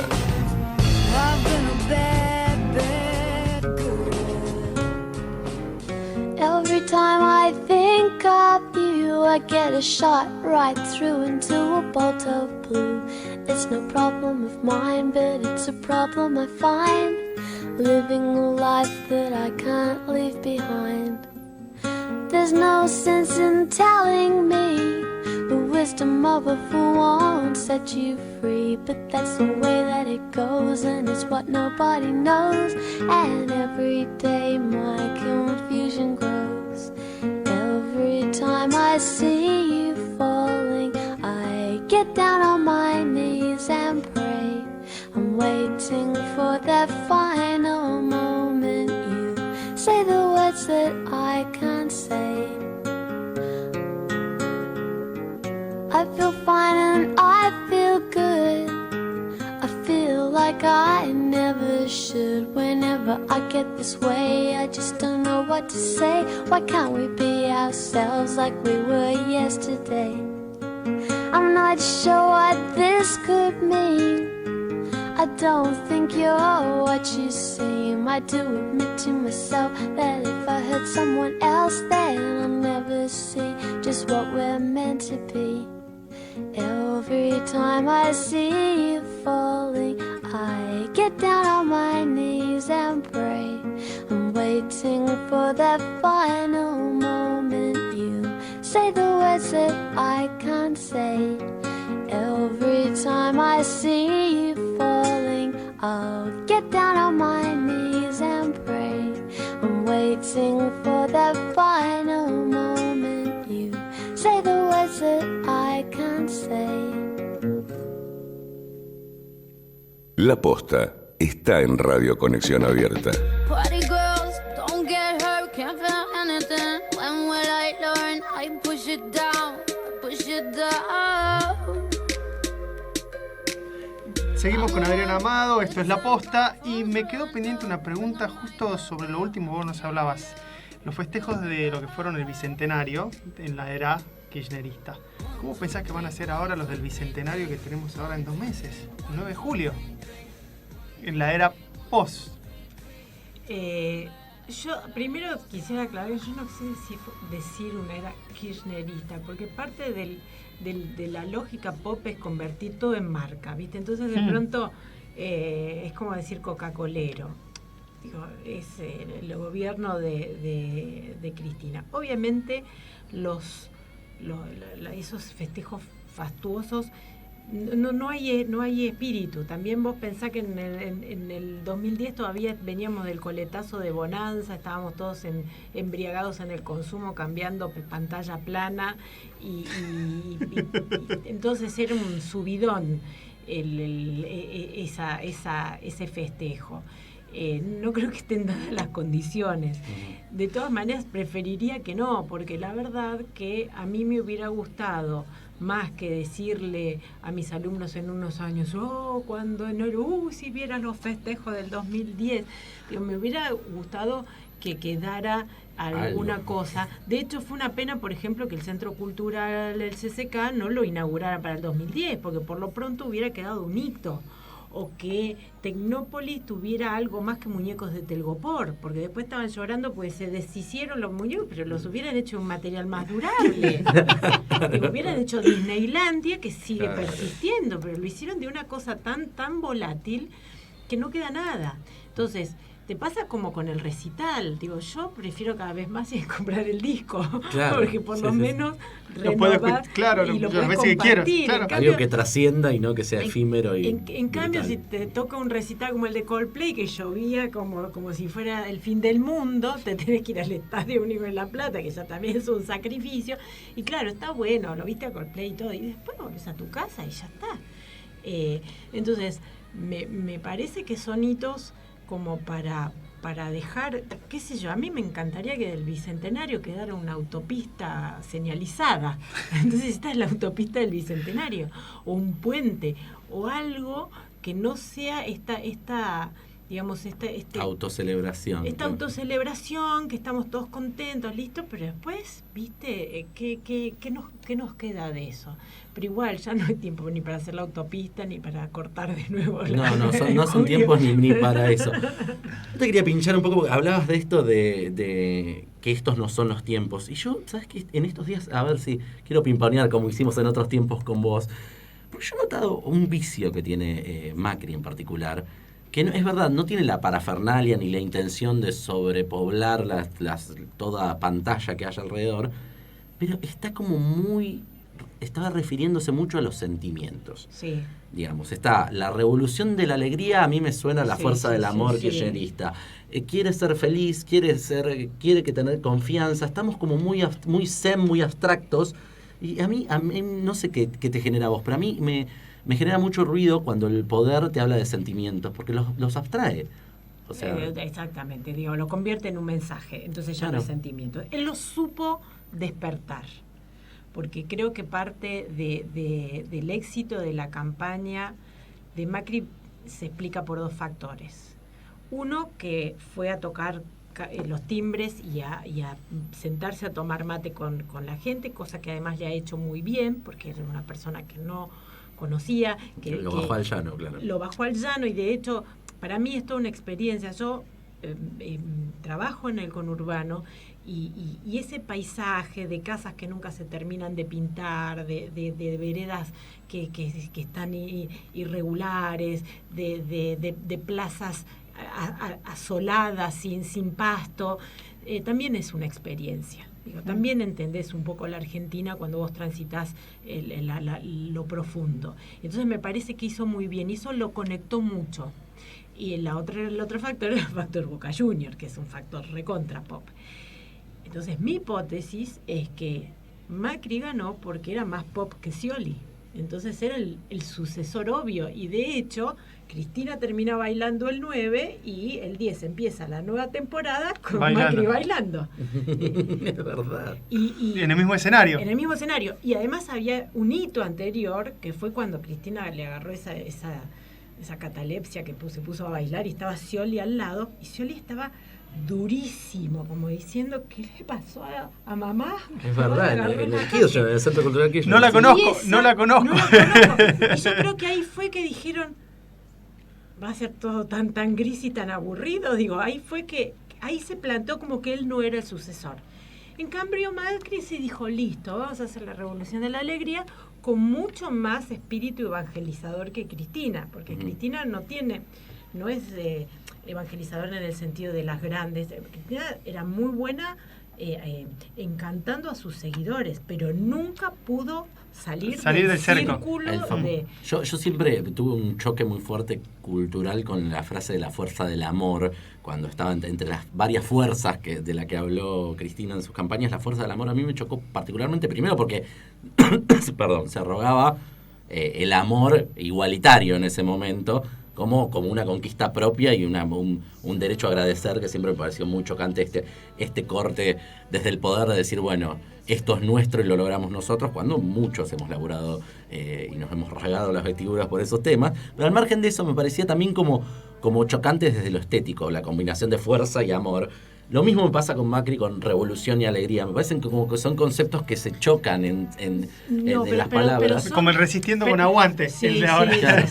Every time I think of you, I get a shot right through into a bolt of blue. It's no problem of mine, but it's a problem I find, living a life that I can't leave behind. There's no sense in telling me the wisdom of a fool won't set you free, but that's the way that it goes, and it's what nobody knows. And every day my confusion grows. Every time I see you falling, I get down on my knees and pray. I'm waiting for that final moment you say the words that I can't say. I feel fine and I feel good. I feel like I never should. Whenever I get this way, I just don't know what to say. Why can't we be ourselves like we were yesterday? I'm not sure what this could mean. I don't think you're what you seem. I do admit to myself that if I hurt someone else, then I'll never see just what we're meant to be. Every time I see you falling, I get down on my knees and pray. I'm waiting for that final moment you say the words that I can't say. Every time I see you falling, I'll get down on my knees and pray. I'm waiting for that final moment you say the words that I can't say. La Posta está en Radio Conexión Abierta. Party girls, don't get hurt, can't feel anything. When will I learn? I push it down, push it down. Seguimos con Adriana Amado, esto es La Posta, y me quedó pendiente una pregunta justo sobre lo último. Vos nos hablabas, los festejos de lo que fueron el Bicentenario en la era kirchnerista. ¿Cómo pensás que van a ser ahora los del Bicentenario que tenemos ahora en 2 meses? El 9 de julio, en la era post. Yo primero quisiera aclarar, yo no sé si decir una era kirchnerista, porque parte de la lógica pop es convertir todo en marca, ¿viste? Entonces de pronto es como decir Coca-Colero. Digo, es el gobierno de Cristina. Obviamente esos festejos fastuosos no hay espíritu. También vos pensás que en el 2010 todavía veníamos del coletazo de bonanza, estábamos todos embriagados en el consumo, cambiando pantalla plana y entonces era un subidón ese festejo. No creo que estén dadas las condiciones. De todas maneras preferiría que no, porque la verdad que a mí me hubiera gustado, más que decirle a mis alumnos en unos años, cuando si vieran los festejos del 2010, me hubiera gustado que quedara alguna cosa. De hecho, fue una pena, por ejemplo, que el Centro Cultural del CCK no lo inaugurara para el 2010, porque por lo pronto hubiera quedado un hito. O que Tecnópolis tuviera algo más que muñecos de telgopor, porque después estaban llorando porque se deshicieron los muñecos, pero los hubieran hecho un material más durable. Hubieran hecho Disneylandia, que sigue persistiendo, pero lo hicieron de una cosa tan volátil que no queda nada. Entonces, te pasa como con el recital. Digo, yo prefiero cada vez más comprar el disco, porque por lo menos renovar y lo puedes compartir. Claro. Cambio, algo que trascienda y no que sea efímero. En cambio, si te toca un recital como el de Coldplay, que llovía como si fuera el fin del mundo, te tenés que ir al Estadio Único de La Plata, que ya también es un sacrificio. Y claro, está bueno, lo viste a Coldplay y todo, y después volvés a tu casa y ya está. Entonces, me parece que son hitos como para dejar, qué sé yo, a mí me encantaría que del Bicentenario quedara una autopista señalizada. Entonces esta es la autopista del Bicentenario, o un puente, o algo que no sea esta digamos, autocelebración. Esta autocelebración, que estamos todos contentos, listos, pero después, ¿viste? ¿Qué nos queda de eso? Pero igual, ya no hay tiempo ni para hacer la autopista, ni para cortar de nuevo no son tiempos ni para eso. Yo te quería pinchar un poco, porque hablabas de esto de que estos no son los tiempos. Y yo, ¿sabes qué? En estos días, a ver si quiero pimponear como hicimos en otros tiempos con vos, porque yo he notado un vicio que tiene Macri en particular, que no, es verdad, no tiene la parafernalia ni la intención de sobrepoblar toda pantalla que haya alrededor, pero está estaba refiriéndose mucho a los sentimientos. Sí. Digamos, está la revolución de la alegría, a mí me suena la fuerza del amor kirchnerista. Quiere ser feliz, quiere que tener confianza, estamos como muy zen, muy abstractos, y a mí no sé qué te genera a vos, pero a mí me genera mucho ruido cuando el poder te habla de sentimientos, porque los abstrae. O sea, exactamente, lo convierte en un mensaje, entonces ya no es sentimiento. Él lo supo despertar, porque creo que parte del éxito de la campaña de Macri se explica por dos factores. Uno, que fue a tocar los timbres y a sentarse a tomar mate con la gente, cosa que además le ha hecho muy bien, porque era una persona que no conocía. Lo bajó al llano, claro. Lo bajó al llano, y de hecho, para mí es toda una experiencia. Yo trabajo en el conurbano, y ese paisaje de casas que nunca se terminan de pintar, de veredas que están irregulares, de plazas asoladas, sin pasto, también es una experiencia. También entendés un poco la Argentina cuando vos transitas lo profundo. Entonces me parece que hizo muy bien, eso lo conectó mucho. Y el otro factor era el factor Boca Junior, que es un factor recontra pop. Entonces mi hipótesis es que Macri ganó porque era más pop que Scioli. Entonces era el sucesor obvio, y de hecho Cristina termina bailando el 9 y el 10 empieza la nueva temporada con Macri bailando. Es verdad. Y en el mismo escenario. En el mismo escenario. Y además había un hito anterior, que fue cuando Cristina le agarró esa catalepsia, que se puso a bailar, y estaba Scioli al lado, y Scioli estaba durísimo, como diciendo, ¿qué le pasó a mamá? Es verdad, en el Kirchner, en el Centro Cultural Kirchner. No la conozco. Y yo creo que ahí fue que dijeron, va a ser todo tan gris y tan aburrido. Ahí se plantó como que él no era el sucesor. En cambio, Macri se dijo, listo, vamos a hacer la revolución de la alegría, con mucho más espíritu evangelizador que Cristina, porque Cristina no es evangelizador en el sentido de las grandes. Cristina era muy buena encantando a sus seguidores, pero nunca pudo salir del cerco. círculo de... Yo siempre tuve un choque muy fuerte cultural con la frase de la fuerza del amor, cuando estaba entre las varias fuerzas de la que habló Cristina en sus campañas. La fuerza del amor a mí me chocó particularmente, primero porque perdón, se arrogaba el amor igualitario en ese momento como una conquista propia y un derecho a agradecer, que siempre me pareció muy chocante este corte desde el poder de decir, bueno, esto es nuestro y lo logramos nosotros, cuando muchos hemos laburado y nos hemos rasgado las vestiduras por esos temas. Pero al margen de eso me parecía también como chocante desde lo estético, la combinación de fuerza y amor. Lo mismo me pasa con Macri, con revolución y alegría. Me parecen como que son conceptos que se chocan en las palabras. Como el resistiendo con aguante. Sí, el de ahora.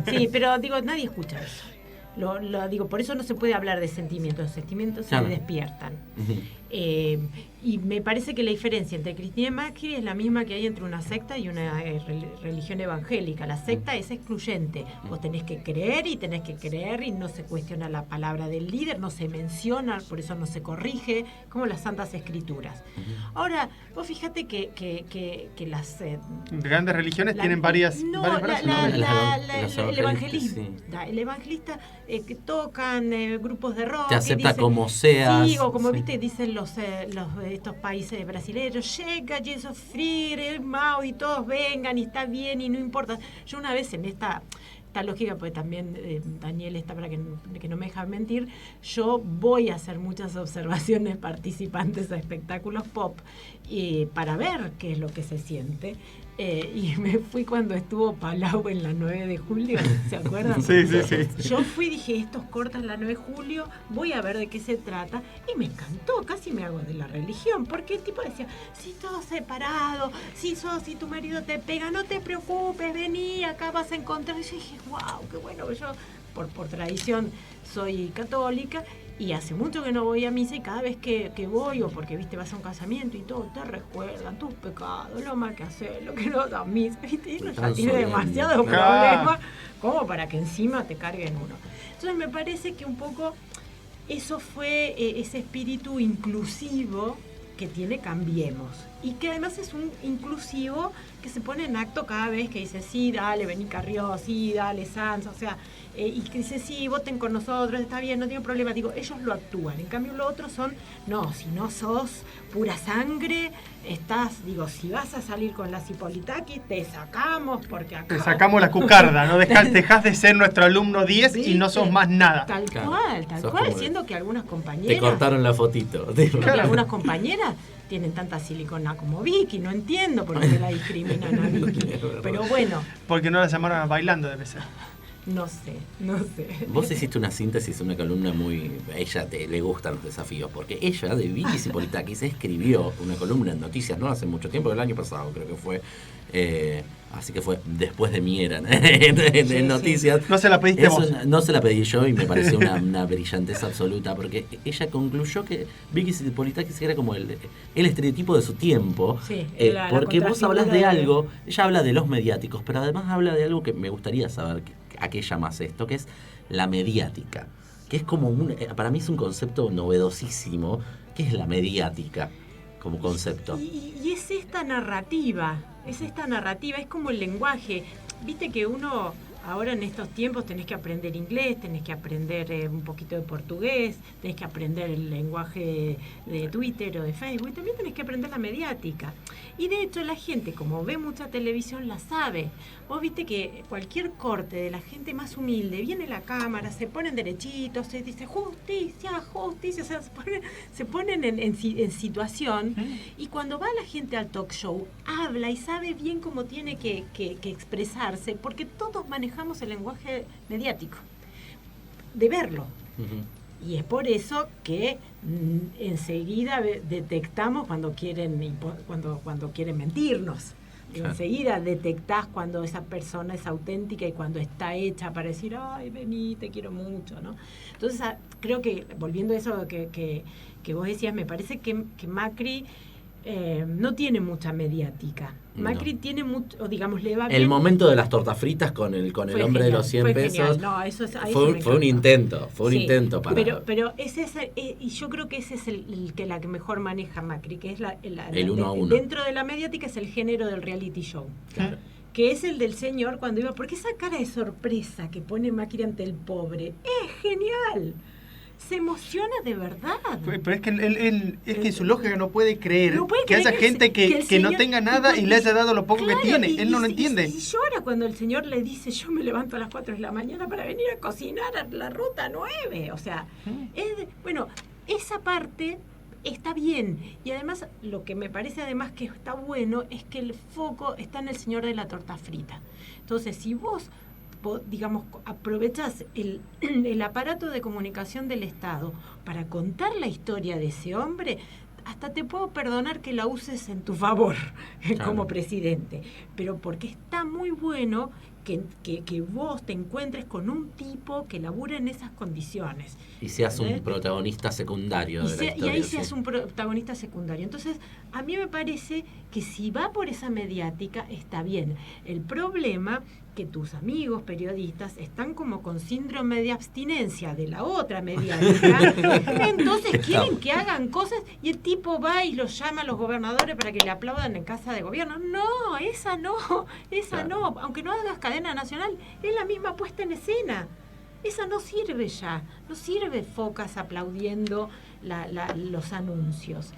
Sí, pero digo, nadie escucha eso. Lo digo, por eso no se puede hablar de sentimientos. Los sentimientos se despiertan. Uh-huh. Y me parece que la diferencia entre Cristina y Macri es la misma que hay entre una secta y una religión evangélica. La secta es excluyente. Vos tenés que creer y no se cuestiona la palabra del líder, no se menciona, por eso no se corrige, como las Santas Escrituras. Ahora, vos fíjate que las... grandes religiones tienen varias... El evangelista que tocan grupos de rock... Te acepta dicen, como seas. Sí, o como viste, dicen estos países brasileños, llega Jesus Freire, Mao, y todos vengan y está bien y no importa. Yo una vez en esta lógica, porque también Daniel está para que no me deja mentir, yo voy a hacer muchas observaciones participantes a espectáculos pop para ver qué es lo que se siente. Y me fui cuando estuvo Palau en la 9 de julio, ¿se acuerdan? Sí. Yo fui y dije, estos cortan la 9 de julio, voy a ver de qué se trata, y me encantó, casi me hago de la religión, porque el tipo decía, si todos separados, si tu marido te pega, no te preocupes, vení, acá vas a encontrar. Y yo dije, wow, qué bueno, yo por tradición soy católica, y hace mucho que no voy a misa, y cada vez que voy, o porque viste vas a un casamiento y todo, te recuerdan tus pecados, lo mal que haces, lo que no das misa, ¿viste? Y uno ya tiene demasiados problemas como para que encima te carguen uno. Entonces me parece que un poco eso fue ese espíritu inclusivo que tiene Cambiemos, y que además es un inclusivo que se pone en acto cada vez que dice, sí, dale, vení Carrió, sí, dale, Sanz, o sea, y que dice, sí, voten con nosotros, está bien, no tengo problema. Digo, ellos lo actúan. En cambio, los otros son, no, si no sos pura sangre, si vas a salir con las Hipolitakis, te sacamos, porque acá... Te sacamos la cucarda, ¿no? Dejás de ser nuestro alumno 10 y no sos más nada. Tal cual, siendo que algunas compañeras... Te cortaron la fotito. Que algunas compañeras tienen tanta silicona como Vicky, no entiendo por qué la discriminan a Vicky. Pero bueno... Porque no la llamaron a bailando, debe ser. No sé. Vos hiciste una síntesis, una columna muy... A ella le gustan los desafíos, porque ella, de Vicky Hipolitakis, escribió una columna en Noticias, no hace mucho tiempo, el año pasado creo que fue, así que fue después de mi era, en Noticias. No se la pediste vos. No se la pedí yo, y me pareció una brillantez absoluta, porque ella concluyó que Vicky Hipolitakis era como el estereotipo de su tiempo, porque vos hablas de algo, ella habla de los mediáticos, pero además habla de algo que me gustaría saber a qué llamas esto, que es la mediática, que es como para mí es un concepto novedosísimo. ¿Qué es la mediática como concepto? Y es esta narrativa, es como el lenguaje. Viste que uno ahora en estos tiempos tenés que aprender inglés, tenés que aprender un poquito de portugués, tenés que aprender el lenguaje de Twitter o de Facebook, y también tenés que aprender la mediática. Y de hecho la gente, como ve mucha televisión, la sabe. Vos viste que cualquier corte de la gente más humilde, viene la cámara, se ponen derechitos, se dice justicia, o sea, se ponen en situación, y cuando va la gente al talk show, habla y sabe bien cómo tiene que expresarse, porque todos manejamos el lenguaje mediático, de verlo. Uh-huh. Y es por eso que enseguida detectamos cuando quieren mentirnos. Enseguida detectás cuando esa persona es auténtica y cuando está hecha para decir, ay, vení, te quiero mucho, ¿no? Entonces, creo que, volviendo a eso que vos decías, me parece que Macri no tiene mucha mediática. Macri tiene mucho, o digamos, le va bien. El momento de las tortas fritas con el hombre genial, de los 100 pesos. No, eso es, fue un intento. Fue un intento para. Pero ese es y yo creo que ese es el que la que mejor maneja Macri, que es el 1 a 1. Dentro de la mediática es el género del reality show. Claro. Que es el del señor cuando iba, porque esa cara de sorpresa que pone Macri ante el pobre es genial. Se emociona de verdad. Pero es que él es que su lógica no puede creer que haya que gente que señor, no tenga nada y le haya dado lo poco que tiene. Él no lo entiende. Y llora cuando el señor le dice, yo me levanto a las 4 de la mañana para venir a cocinar a la ruta 9. O sea, bueno, esa parte está bien. Y además, lo que me parece además que está bueno es que el foco está en el señor de la torta frita. Entonces, si vos, digamos, aprovechás el aparato de comunicación del Estado para contar la historia de ese hombre, hasta te puedo perdonar que la uses en tu favor como presidente, pero porque está muy bueno que vos te encuentres con un tipo que labura en esas condiciones. Y seas un protagonista secundario de la historia. Y ahí seas un protagonista secundario. Entonces, a mí me parece que si va por esa mediática, está bien. El problema que tus amigos periodistas están como con síndrome de abstinencia de la otra mediática, entonces quieren que hagan cosas y el tipo va y los llama a los gobernadores para que le aplaudan en casa de gobierno. No, esa no, aunque no hagas cadena nacional, es la misma puesta en escena. Esa no sirve ya, no sirve focas aplaudiendo los anuncios.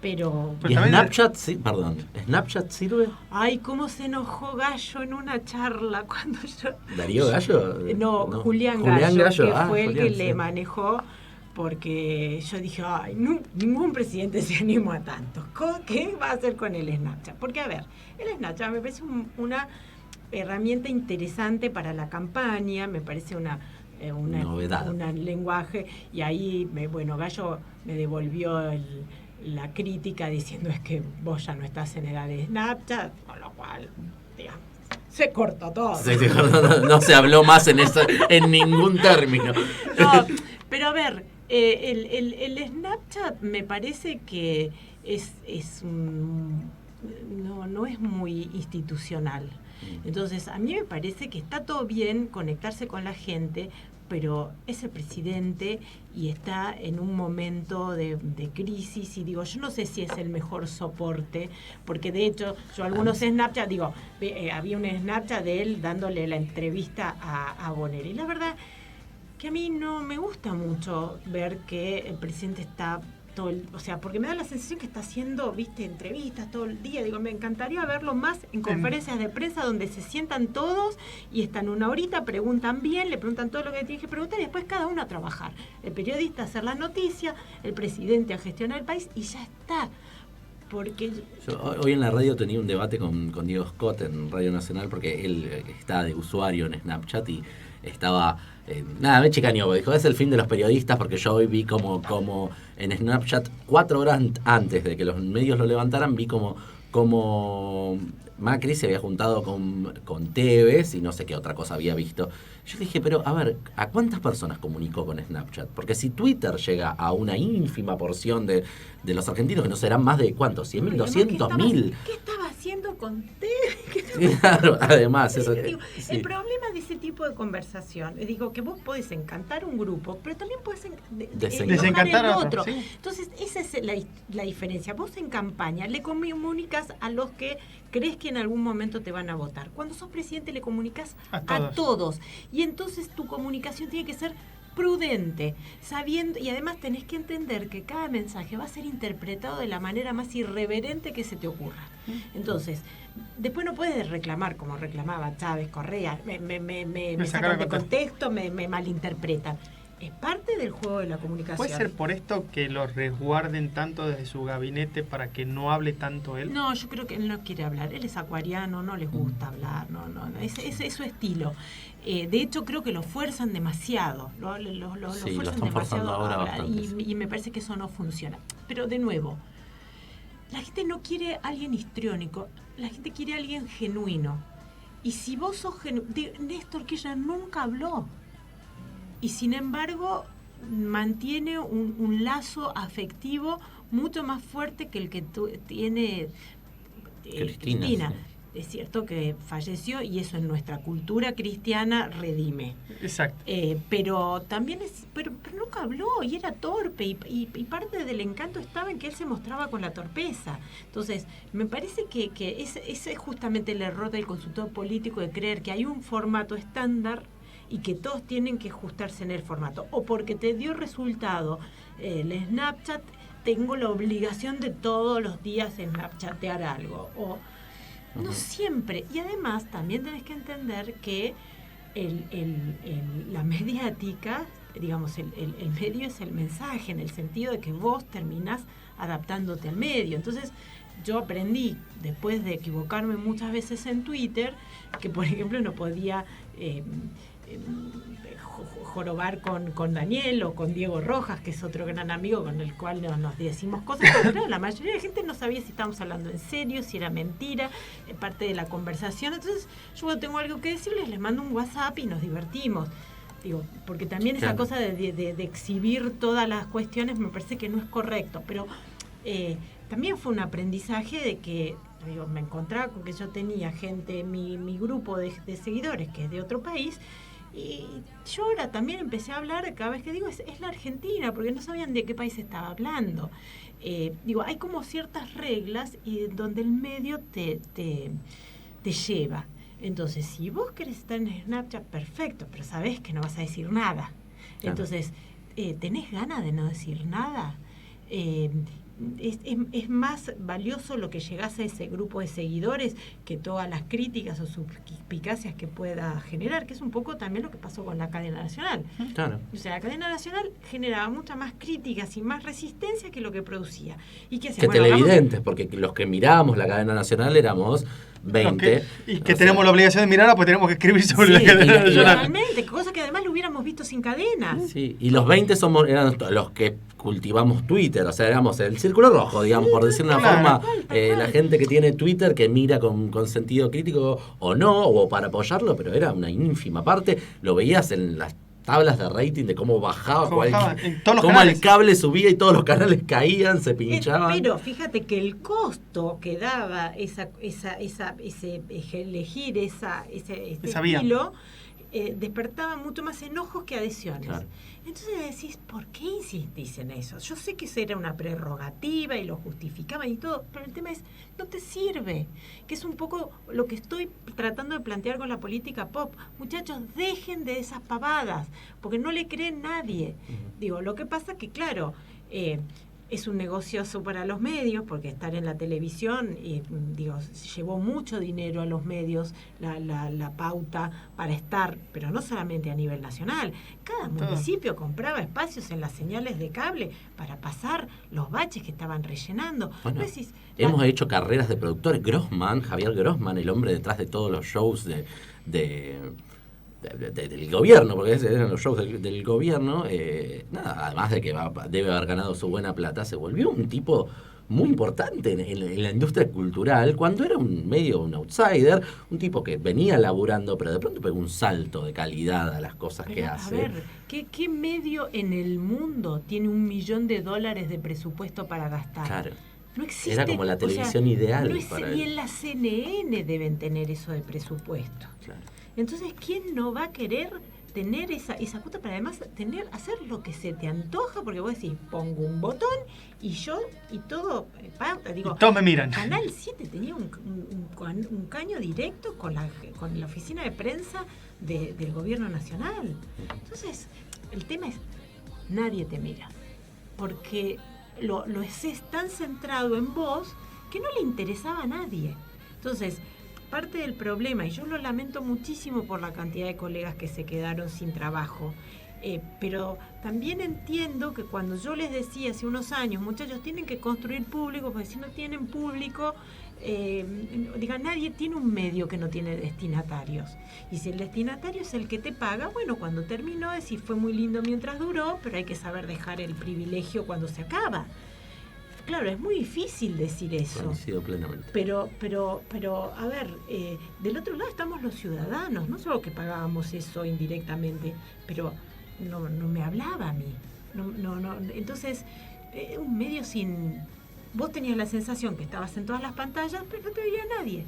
Pero ¿Y Snapchat, Snapchat sirve? Ay, cómo se enojó Gallo en una charla cuando yo... ¿Darío Gallo? No, Julián Gallo, que fue el que sí le manejó, porque yo dije, ay, ningún presidente se animó a tanto. ¿Qué va a hacer con el Snapchat? Porque, a ver, el Snapchat me parece una herramienta interesante para la campaña, me parece una novedad, un lenguaje, y ahí, Gallo me devolvió la crítica diciendo es que vos ya no estás en edad de Snapchat, con lo cual, digamos, se cortó todo. No se habló más en ningún término. No, pero a ver, el Snapchat me parece que no es muy institucional. Entonces, a mí me parece que está todo bien conectarse con la gente, pero es el presidente y está en un momento de crisis, y digo, yo no sé si es el mejor soporte, porque de hecho yo algunos Snapchat, había un Snapchat de él dándole la entrevista a Bonelli, y la verdad que a mí no me gusta mucho ver que el presidente está porque me da la sensación que está haciendo, entrevistas todo el día. Digo, me encantaría verlo más en conferencias de prensa donde se sientan todos y están una horita, preguntan bien, le preguntan todo lo que tienen que preguntar y después cada uno a trabajar. El periodista a hacer la noticia, el presidente a gestionar el país y ya está. Porque yo hoy en la radio tenía un debate con Diego Scott en Radio Nacional, porque él está de usuario en Snapchat y estaba... me chicaneó, dijo, es el fin de los periodistas, porque yo hoy vi como en Snapchat 4 horas antes de que los medios lo levantaran, vi como Macri se había juntado con Tevez y no sé qué otra cosa había visto. Yo dije, pero a ver, ¿a cuántas personas comunicó con Snapchat? Porque si Twitter llega a una ínfima porción de los argentinos, que no serán más de ¿cuántos? 100.000, 200.000. ¿Qué estaba haciendo con Tevez? Claro, además, eso, sí. El problema de ese tipo de conversación, digo, que vos podés encantar un grupo, pero también podés desencantar a otro. Sí. Entonces, esa es la diferencia. Vos en campaña le comunicas a los que crees que en algún momento te van a votar. Cuando sos presidente le comunicas a todos. Y entonces tu comunicación tiene que ser prudente, sabiendo, y además tenés que entender que cada mensaje va a ser interpretado de la manera más irreverente que se te ocurra. Entonces, después no puedes reclamar como reclamaba Chávez, Correa, me sacan de contexto, me malinterpretan. Es parte del juego de la comunicación. ¿Puede ser por esto que lo resguarden tanto desde su gabinete para que no hable tanto él? No, yo creo que él no quiere hablar. Él es acuariano, no les gusta hablar, no. Es su estilo. De hecho, creo que lo fuerzan demasiado. Lo fuerzan demasiado ahora a hablar, bastante. y me parece que eso no funciona. Pero de nuevo, la gente no quiere a alguien histriónico, la gente quiere a alguien genuino. Y si vos sos genuino... Néstor Kirchner nunca habló. Y sin embargo mantiene un lazo afectivo mucho más fuerte que el que tiene Cristina. Sí. Es cierto que falleció y eso en nuestra cultura cristiana redime. Exacto. Pero también pero nunca habló y era torpe y parte del encanto estaba en que él se mostraba con la torpeza. Entonces, me parece que ese es justamente el error del consultor político, de creer que hay un formato estándar y que todos tienen que ajustarse en el formato. O porque te dio resultado el Snapchat, tengo la obligación de todos los días Snapchatear algo. O no siempre. Y además también tenés que entender que la mediática, digamos, el medio es el mensaje, en el sentido de que vos terminás adaptándote al medio. Entonces, yo aprendí, después de equivocarme muchas veces en Twitter, que por ejemplo no podía jorobar con Daniel o con Diego Rojas, que es otro gran amigo con el cual nos decimos cosas, pero claro, la mayoría de la gente no sabía si estábamos hablando en serio, si era mentira, parte de la conversación. Entonces, yo cuando tengo algo que decirles, les mando un WhatsApp y nos divertimos. Digo, porque también esa cosa de exhibir todas las cuestiones me parece que no es correcto, pero también fue un aprendizaje de que me encontraba con que yo tenía gente, mi grupo de seguidores que es de otro país. Y yo ahora también empecé a hablar, cada vez que digo, es la Argentina, porque no sabían de qué país estaba hablando. Hay como ciertas reglas y donde el medio te lleva. Entonces, si vos querés estar en Snapchat, perfecto, pero sabés que no vas a decir nada. Claro. Entonces, ¿tenés ganas de no decir nada? Es más valioso lo que llegase a ese grupo de seguidores que todas las críticas o suspicacias que pueda generar, que es un poco también lo que pasó con la cadena nacional. Claro. O sea, la cadena nacional generaba muchas más críticas y más resistencia que lo que producía. ¿Y qué hacía? Que televidentes, porque los que mirábamos la cadena nacional éramos 20. Y que tenemos la obligación de mirarla porque tenemos que escribir sobre la cadena nacional. Realmente, cosa que además lo hubiéramos visto sin cadena. Sí, y los 20 eran los que cultivamos Twitter, o sea, éramos el círculo rojo, digamos, por decir una forma, la gente que tiene Twitter, que mira con sentido crítico o no, o para apoyarlo, pero era una ínfima parte, lo veías en las tablas de rating de cómo bajaba, cómo el cable subía y todos los canales caían, se pinchaban. Pero fíjate que el costo que daba elegir ese estilo despertaba mucho más enojos que adhesiones. Claro. Entonces decís, ¿por qué insistís en eso? Yo sé que eso era una prerrogativa y lo justificaban y todo, pero el tema es, no te sirve, que es un poco lo que estoy tratando de plantear con la política pop. Muchachos, dejen de esas pavadas, porque no le cree nadie. Digo, lo que pasa que, claro, es un negocioso para los medios, porque estar en la televisión, llevó mucho dinero a los medios, la pauta para estar, pero no solamente a nivel nacional. Cada municipio compraba espacios en las señales de cable para pasar los baches que estaban rellenando. Bueno, hemos hecho carreras de productores. Javier Grossman, el hombre detrás de todos los shows del gobierno, porque eran los shows del gobierno, además de que debe haber ganado su buena plata, se volvió un tipo muy importante en la industria cultural, cuando era un outsider, un tipo que venía laburando, pero de pronto pegó un salto de calidad a las cosas que hace. A ver, ¿qué medio en el mundo tiene $1 millón de presupuesto para gastar? Claro. No existe. Era como la televisión ideal para él. Ni en la CNN deben tener eso de presupuesto. Claro. Entonces, ¿quién no va a querer tener esa cuota para además hacer lo que se te antoja? Porque vos decís, pongo un botón y todo, digo, y todos me miran. Canal 7 tenía un caño directo con la oficina de prensa del gobierno nacional. Entonces, el tema es, nadie te mira, porque lo es tan centrado en vos que no le interesaba a nadie. Entonces, parte del problema, y yo lo lamento muchísimo por la cantidad de colegas que se quedaron sin trabajo, pero también entiendo que cuando yo les decía hace unos años, muchachos, tienen que construir público, porque si no tienen público, nadie tiene un medio que no tiene destinatarios. Y si el destinatario es el que te paga, bueno, cuando terminó, decir, fue muy lindo mientras duró, pero hay que saber dejar el privilegio cuando se acaba. Claro, es muy difícil decir eso. Coincido plenamente. Pero a ver, del otro lado estamos los ciudadanos, no solo que pagábamos eso indirectamente, pero no me hablaba a mí. No. Entonces, un medio sin... Vos tenías la sensación que estabas en todas las pantallas, pero no te veía nadie.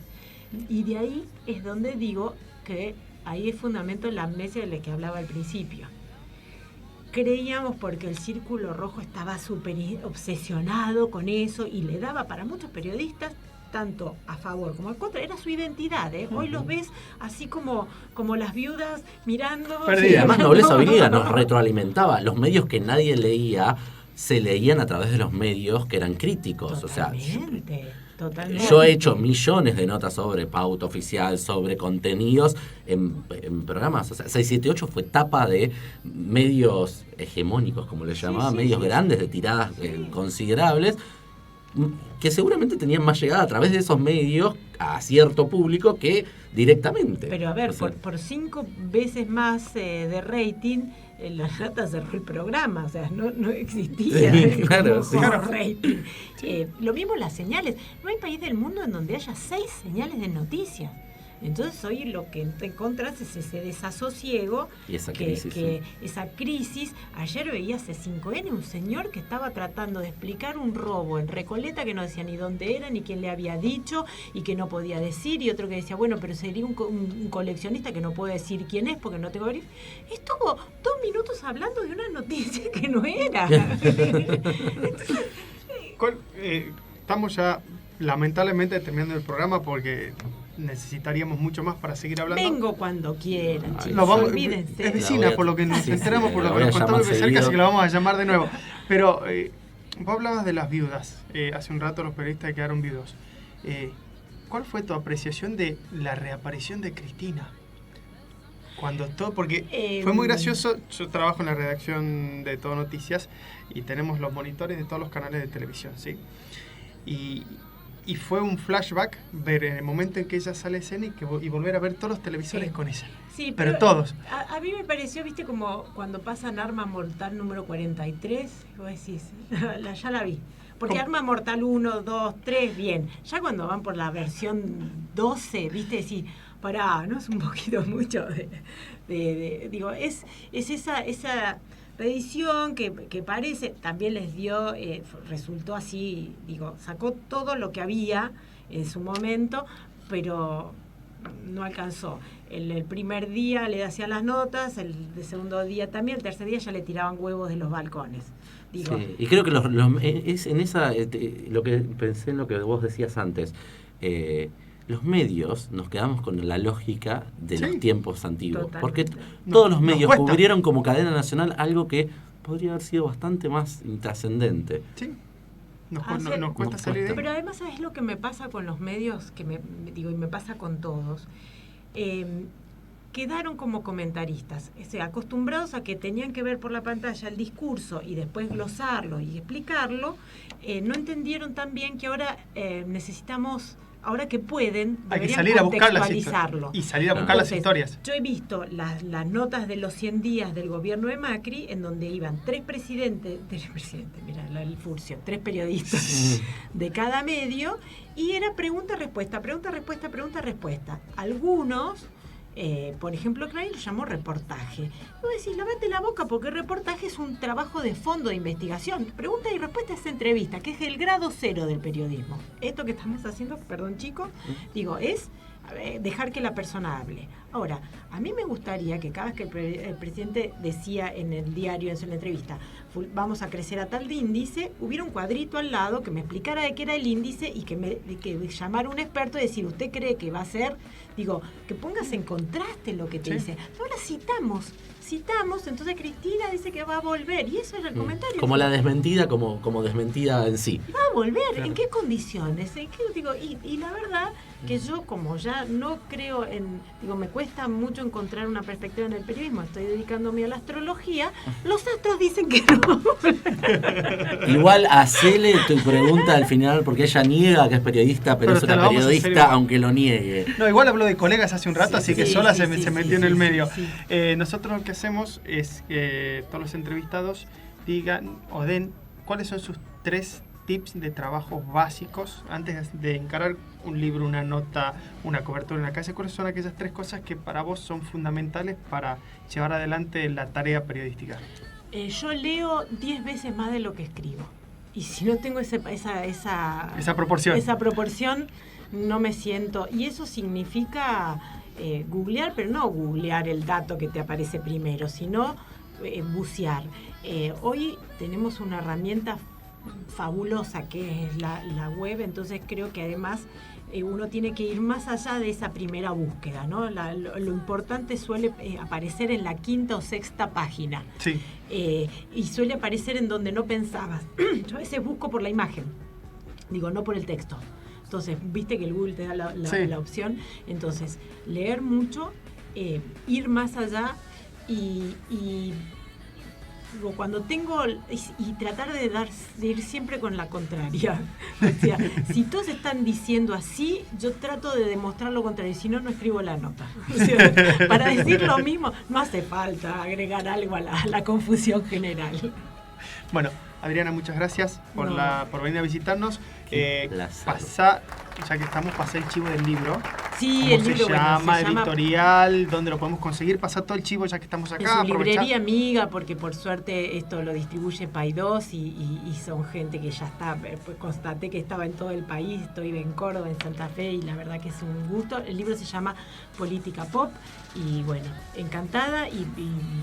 Y de ahí es donde digo que ahí es fundamento la amnesia de la que hablaba al principio. Creíamos porque el Círculo Rojo estaba súper obsesionado con eso y le daba para muchos periodistas, tanto a favor como en contra, era su identidad, ¿eh? Hoy los ves así como las viudas mirando... Sí, además Nobleza Obliga nos retroalimentaba. Los medios que nadie leía, se leían a través de los medios que eran críticos. Totalmente. Yo he hecho millones de notas sobre pauta oficial, sobre contenidos en programas. O sea, 678 fue tapa de medios hegemónicos, como les llamaba, medios grandes, de tiradas considerables, que seguramente tenían más llegada a través de esos medios a cierto público que directamente. Pero a ver, por 5 veces más de rating, la Nata cerró el programa, o sea, no existía claro, rating. Lo mismo las señales. No hay país del mundo en donde haya 6 señales de noticias. Entonces hoy lo que te encontrás es ese desasosiego y esa crisis, esa crisis. Ayer veía C5N, un señor que estaba tratando de explicar un robo en Recoleta que no decía ni dónde era, ni quién le había dicho y que no podía decir, y otro que decía, bueno, pero sería un coleccionista que no puede decir quién es porque no tengo que ver. Estuvo 2 minutos hablando de una noticia que no era. Entonces, estamos ya lamentablemente terminando el programa porque necesitaríamos mucho más para seguir hablando. Vengo cuando quieran, chicos, olvídense. Es vecina, por lo que nos enteramos, por lo que nos contamos de cerca, así que la vamos a llamar de nuevo. Pero vos hablabas de las viudas. Hace un rato los periodistas quedaron viudos. ¿Cuál fue tu apreciación de la reaparición de Cristina? Porque fue muy gracioso. Yo trabajo en la redacción de Todo Noticias y tenemos los monitores de todos los canales de televisión, ¿sí? Y fue un flashback ver en el momento en que ella sale a escena y volver a ver todos los televisores con ella. Sí, pero todos. A mí me pareció, viste, como cuando pasan Arma Mortal número 43, vos decís, ya la vi. Porque ¿cómo? Arma Mortal 1, 2, 3, bien. Ya cuando van por la versión 12, viste, decís, pará, ¿no? Es un poquito mucho digo, es esa reedición que parece, también les dio, resultó así, digo, sacó todo lo que había en su momento, pero no alcanzó. El primer día le hacían las notas, el segundo día también, el tercer día ya le tiraban huevos de los balcones. Digo. Sí, y creo que es en esa, lo que pensé en lo que vos decías antes, los medios nos quedamos con la lógica de los tiempos antiguos. Totalmente. Porque todos los medios cubrieron como cadena nacional algo que podría haber sido bastante más intrascendente. Sí. Nos cuesta salir. Pero además, ¿sabes lo que me pasa con los medios? Y me pasa con todos. Quedaron como comentaristas, o sea, acostumbrados a que tenían que ver por la pantalla el discurso y después glosarlo y explicarlo. No entendieron tan bien que ahora necesitamos... Ahora que pueden, hay que salir a buscar las historias. Y salir a buscar las historias. Yo he visto las notas de los 100 días del gobierno de Macri, en donde iban 3 presidentes, mira, el furcio, 3 periodistas de cada medio, y era pregunta-respuesta. Algunos, por ejemplo, Clarín lo llamó reportaje. Vos decís, lavate la boca, porque el reportaje es un trabajo de fondo de investigación. Pregunta y respuesta es entrevista, que es el grado 0 del periodismo. Esto que estamos haciendo, perdón chicos, digo, es dejar que la persona hable. Ahora, a mí me gustaría que cada vez que el presidente decía en el diario, en su entrevista, vamos a crecer a tal índice, hubiera un cuadrito al lado que me explicara de qué era el índice y que llamara a un experto y decir, ¿usted cree que va a ser? Digo, que pongas en contraste lo que te dice. Ahora citamos, entonces Cristina dice que va a volver, y eso era el comentario. Como la desmentida, como desmentida en sí. Va a volver, claro. ¿En qué condiciones? Y la verdad que yo, como ya no creo me cuesta mucho encontrar una perspectiva en el periodismo, estoy dedicándome a la astrología, los astros dicen que no. Igual hacele tu pregunta al final, porque ella niega que es periodista, pero es una periodista aunque lo niegue. No, igual habló de colegas hace un rato, así que sola se metió en el medio. Sí. Nosotros lo que hacemos es que todos los entrevistados digan o den cuáles son sus 3 tips de trabajos básicos antes de encarar un libro, una nota, una cobertura en la calle. ¿Cuáles son aquellas 3 cosas que para vos son fundamentales para llevar adelante la tarea periodística? Yo leo 10 veces más de lo que escribo. si no tengo esa proporción, no me siento. Y eso significa googlear, pero no googlear el dato que te aparece primero, sino bucear. Hoy tenemos una herramienta fabulosa que es la web, entonces creo que además uno tiene que ir más allá de esa primera búsqueda, ¿no? Lo importante suele aparecer en la quinta o sexta página. Sí. Y suele aparecer en donde no pensabas. Yo a veces busco por la imagen, digo, no por el texto. Entonces, viste que el Google te da la opción. Entonces, leer mucho, ir más allá y cuando tengo y tratar de ir siempre con la contraria. O sea, si todos están diciendo así, yo trato de demostrar lo contrario, si no, no escribo la nota. O sea, para decir lo mismo, no hace falta agregar algo a la confusión general. Bueno, Adriana, muchas gracias por venir a visitarnos. Ya que estamos, pasé el chivo del libro. Sí, el libro, se llama editorial, ¿dónde lo podemos conseguir? Pasá todo el chivo ya que estamos acá. Es su librería amiga, porque por suerte esto lo distribuye Paidós y son gente que ya está, pues constaté que estaba en todo el país, estoy en Córdoba, en Santa Fe, y la verdad que es un gusto. El libro se llama Política Pop, y bueno, encantada, y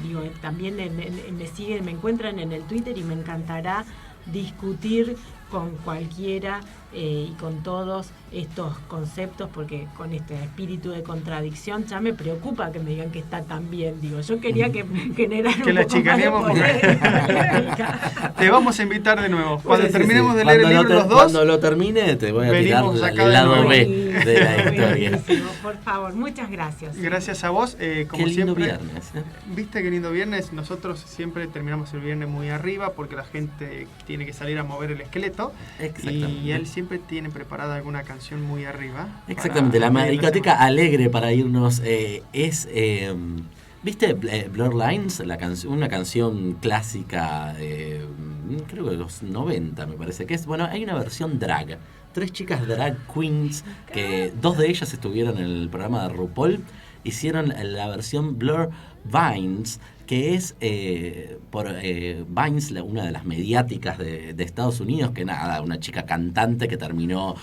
digo, también me encuentran en el Twitter, y me encantará discutir con cualquiera y con todos estos conceptos, porque con este espíritu de contradicción ya me preocupa que me digan que está tan bien. Digo, yo quería que generara que un la poco más de polémica. Te vamos a invitar de nuevo. Cuando terminemos de leer el libro los dos, cuando lo termine te voy a tirar el lado B de la historia. Buenísimo, por favor, muchas gracias. Gracias a vos. Como qué lindo siempre, viernes. ¿Viste qué lindo viernes? Nosotros siempre terminamos el viernes muy arriba porque la gente tiene que salir a mover el esqueleto. Y él siempre tiene preparada alguna canción muy arriba. Exactamente, la maricoteca alegre para irnos ¿viste Blur Lines? Una canción clásica, creo que de los 90 me parece que es. Bueno, hay una versión drag. 3 chicas drag queens, que 2 de ellas estuvieron en el programa de RuPaul, hicieron la versión Blur Vines, que es por Vines, una de las mediáticas de Estados Unidos, que nada, una chica cantante que terminó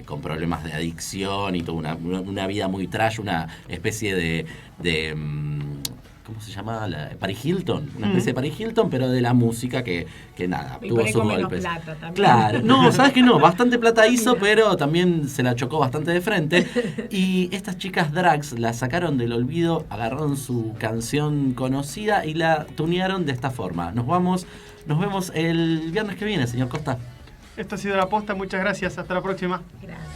con problemas de adicción y toda una vida muy trash, una especie de ¿cómo se llama? Paris Hilton, una especie de Paris Hilton, pero de la música que nada, y tuvo sus golpes. Plata también. Claro, no, sabes que no, bastante plata hizo, pero también se la chocó bastante de frente. Y estas chicas drags la sacaron del olvido, agarraron su canción conocida y la tunearon de esta forma. Nos vemos el viernes que viene, señor Costa. Esto ha sido La Posta, muchas gracias, hasta la próxima. Gracias.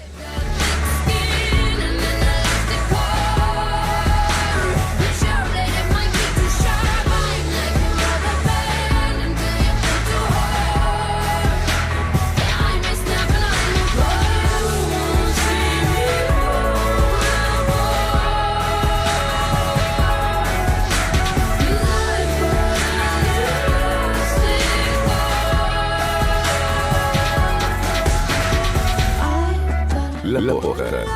La Posta. La Posta.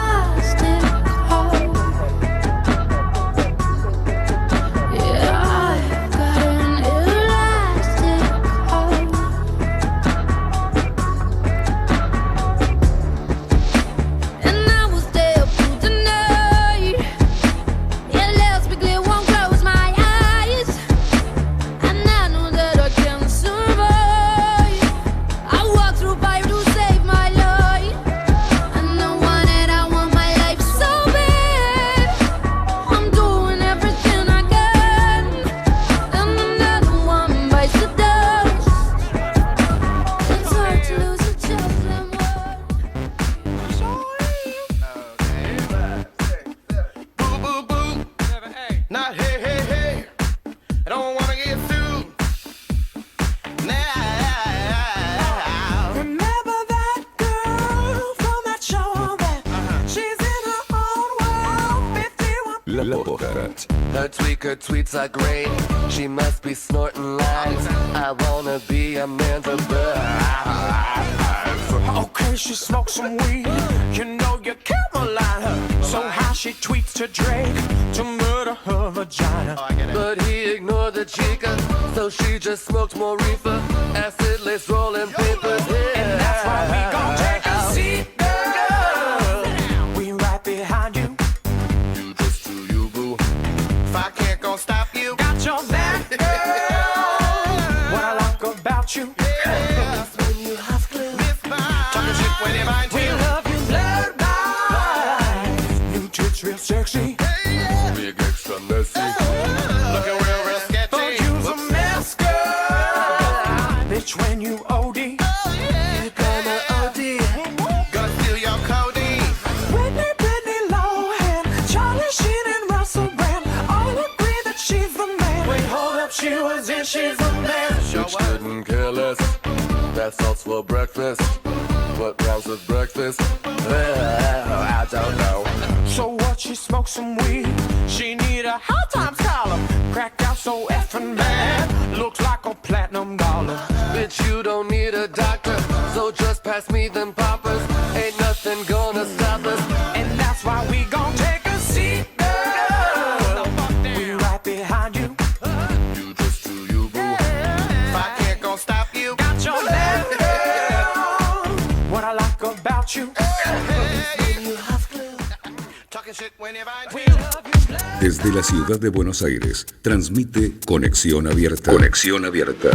Her tweaker tweets are great. She must be snorting lines. I wanna be a man to Okay, she smokes some weed. You know you can't rely her. So how she tweets to Drake to murder her vagina. But he ignored the chica, so she just smoked more reefer. Acid, lace, rolling paper. sexy. Big extra messy. Looking real sketchy. Don't use a mask, girl. Bitch, when you OD, you're gonna OD. Gonna steal your Cody. Britney Lohan, Charlie Sheen and Russell Brand all agree that she's the man. Wait, hold up, she was in, she's the man. Bitch couldn't care less. That sauce for breakfast. What rhymes with breakfast? I don't know. So what, she smoked some weed. She need a high times column. Cracked out so effing bad. Looks like a platinum dollar. Bitch, you don't need a doctor. So just pass me them poppers. Ain't nothing gonna stop us. And that's why we gon' take a seat, girl. We right behind you. You just do you, boo. I can't go stop you. Got your left, girl. What I like about you. Talking shit when you find We love you, blood. Desde la ciudad de Buenos Aires, transmite Conexión Abierta. Conexión Abierta.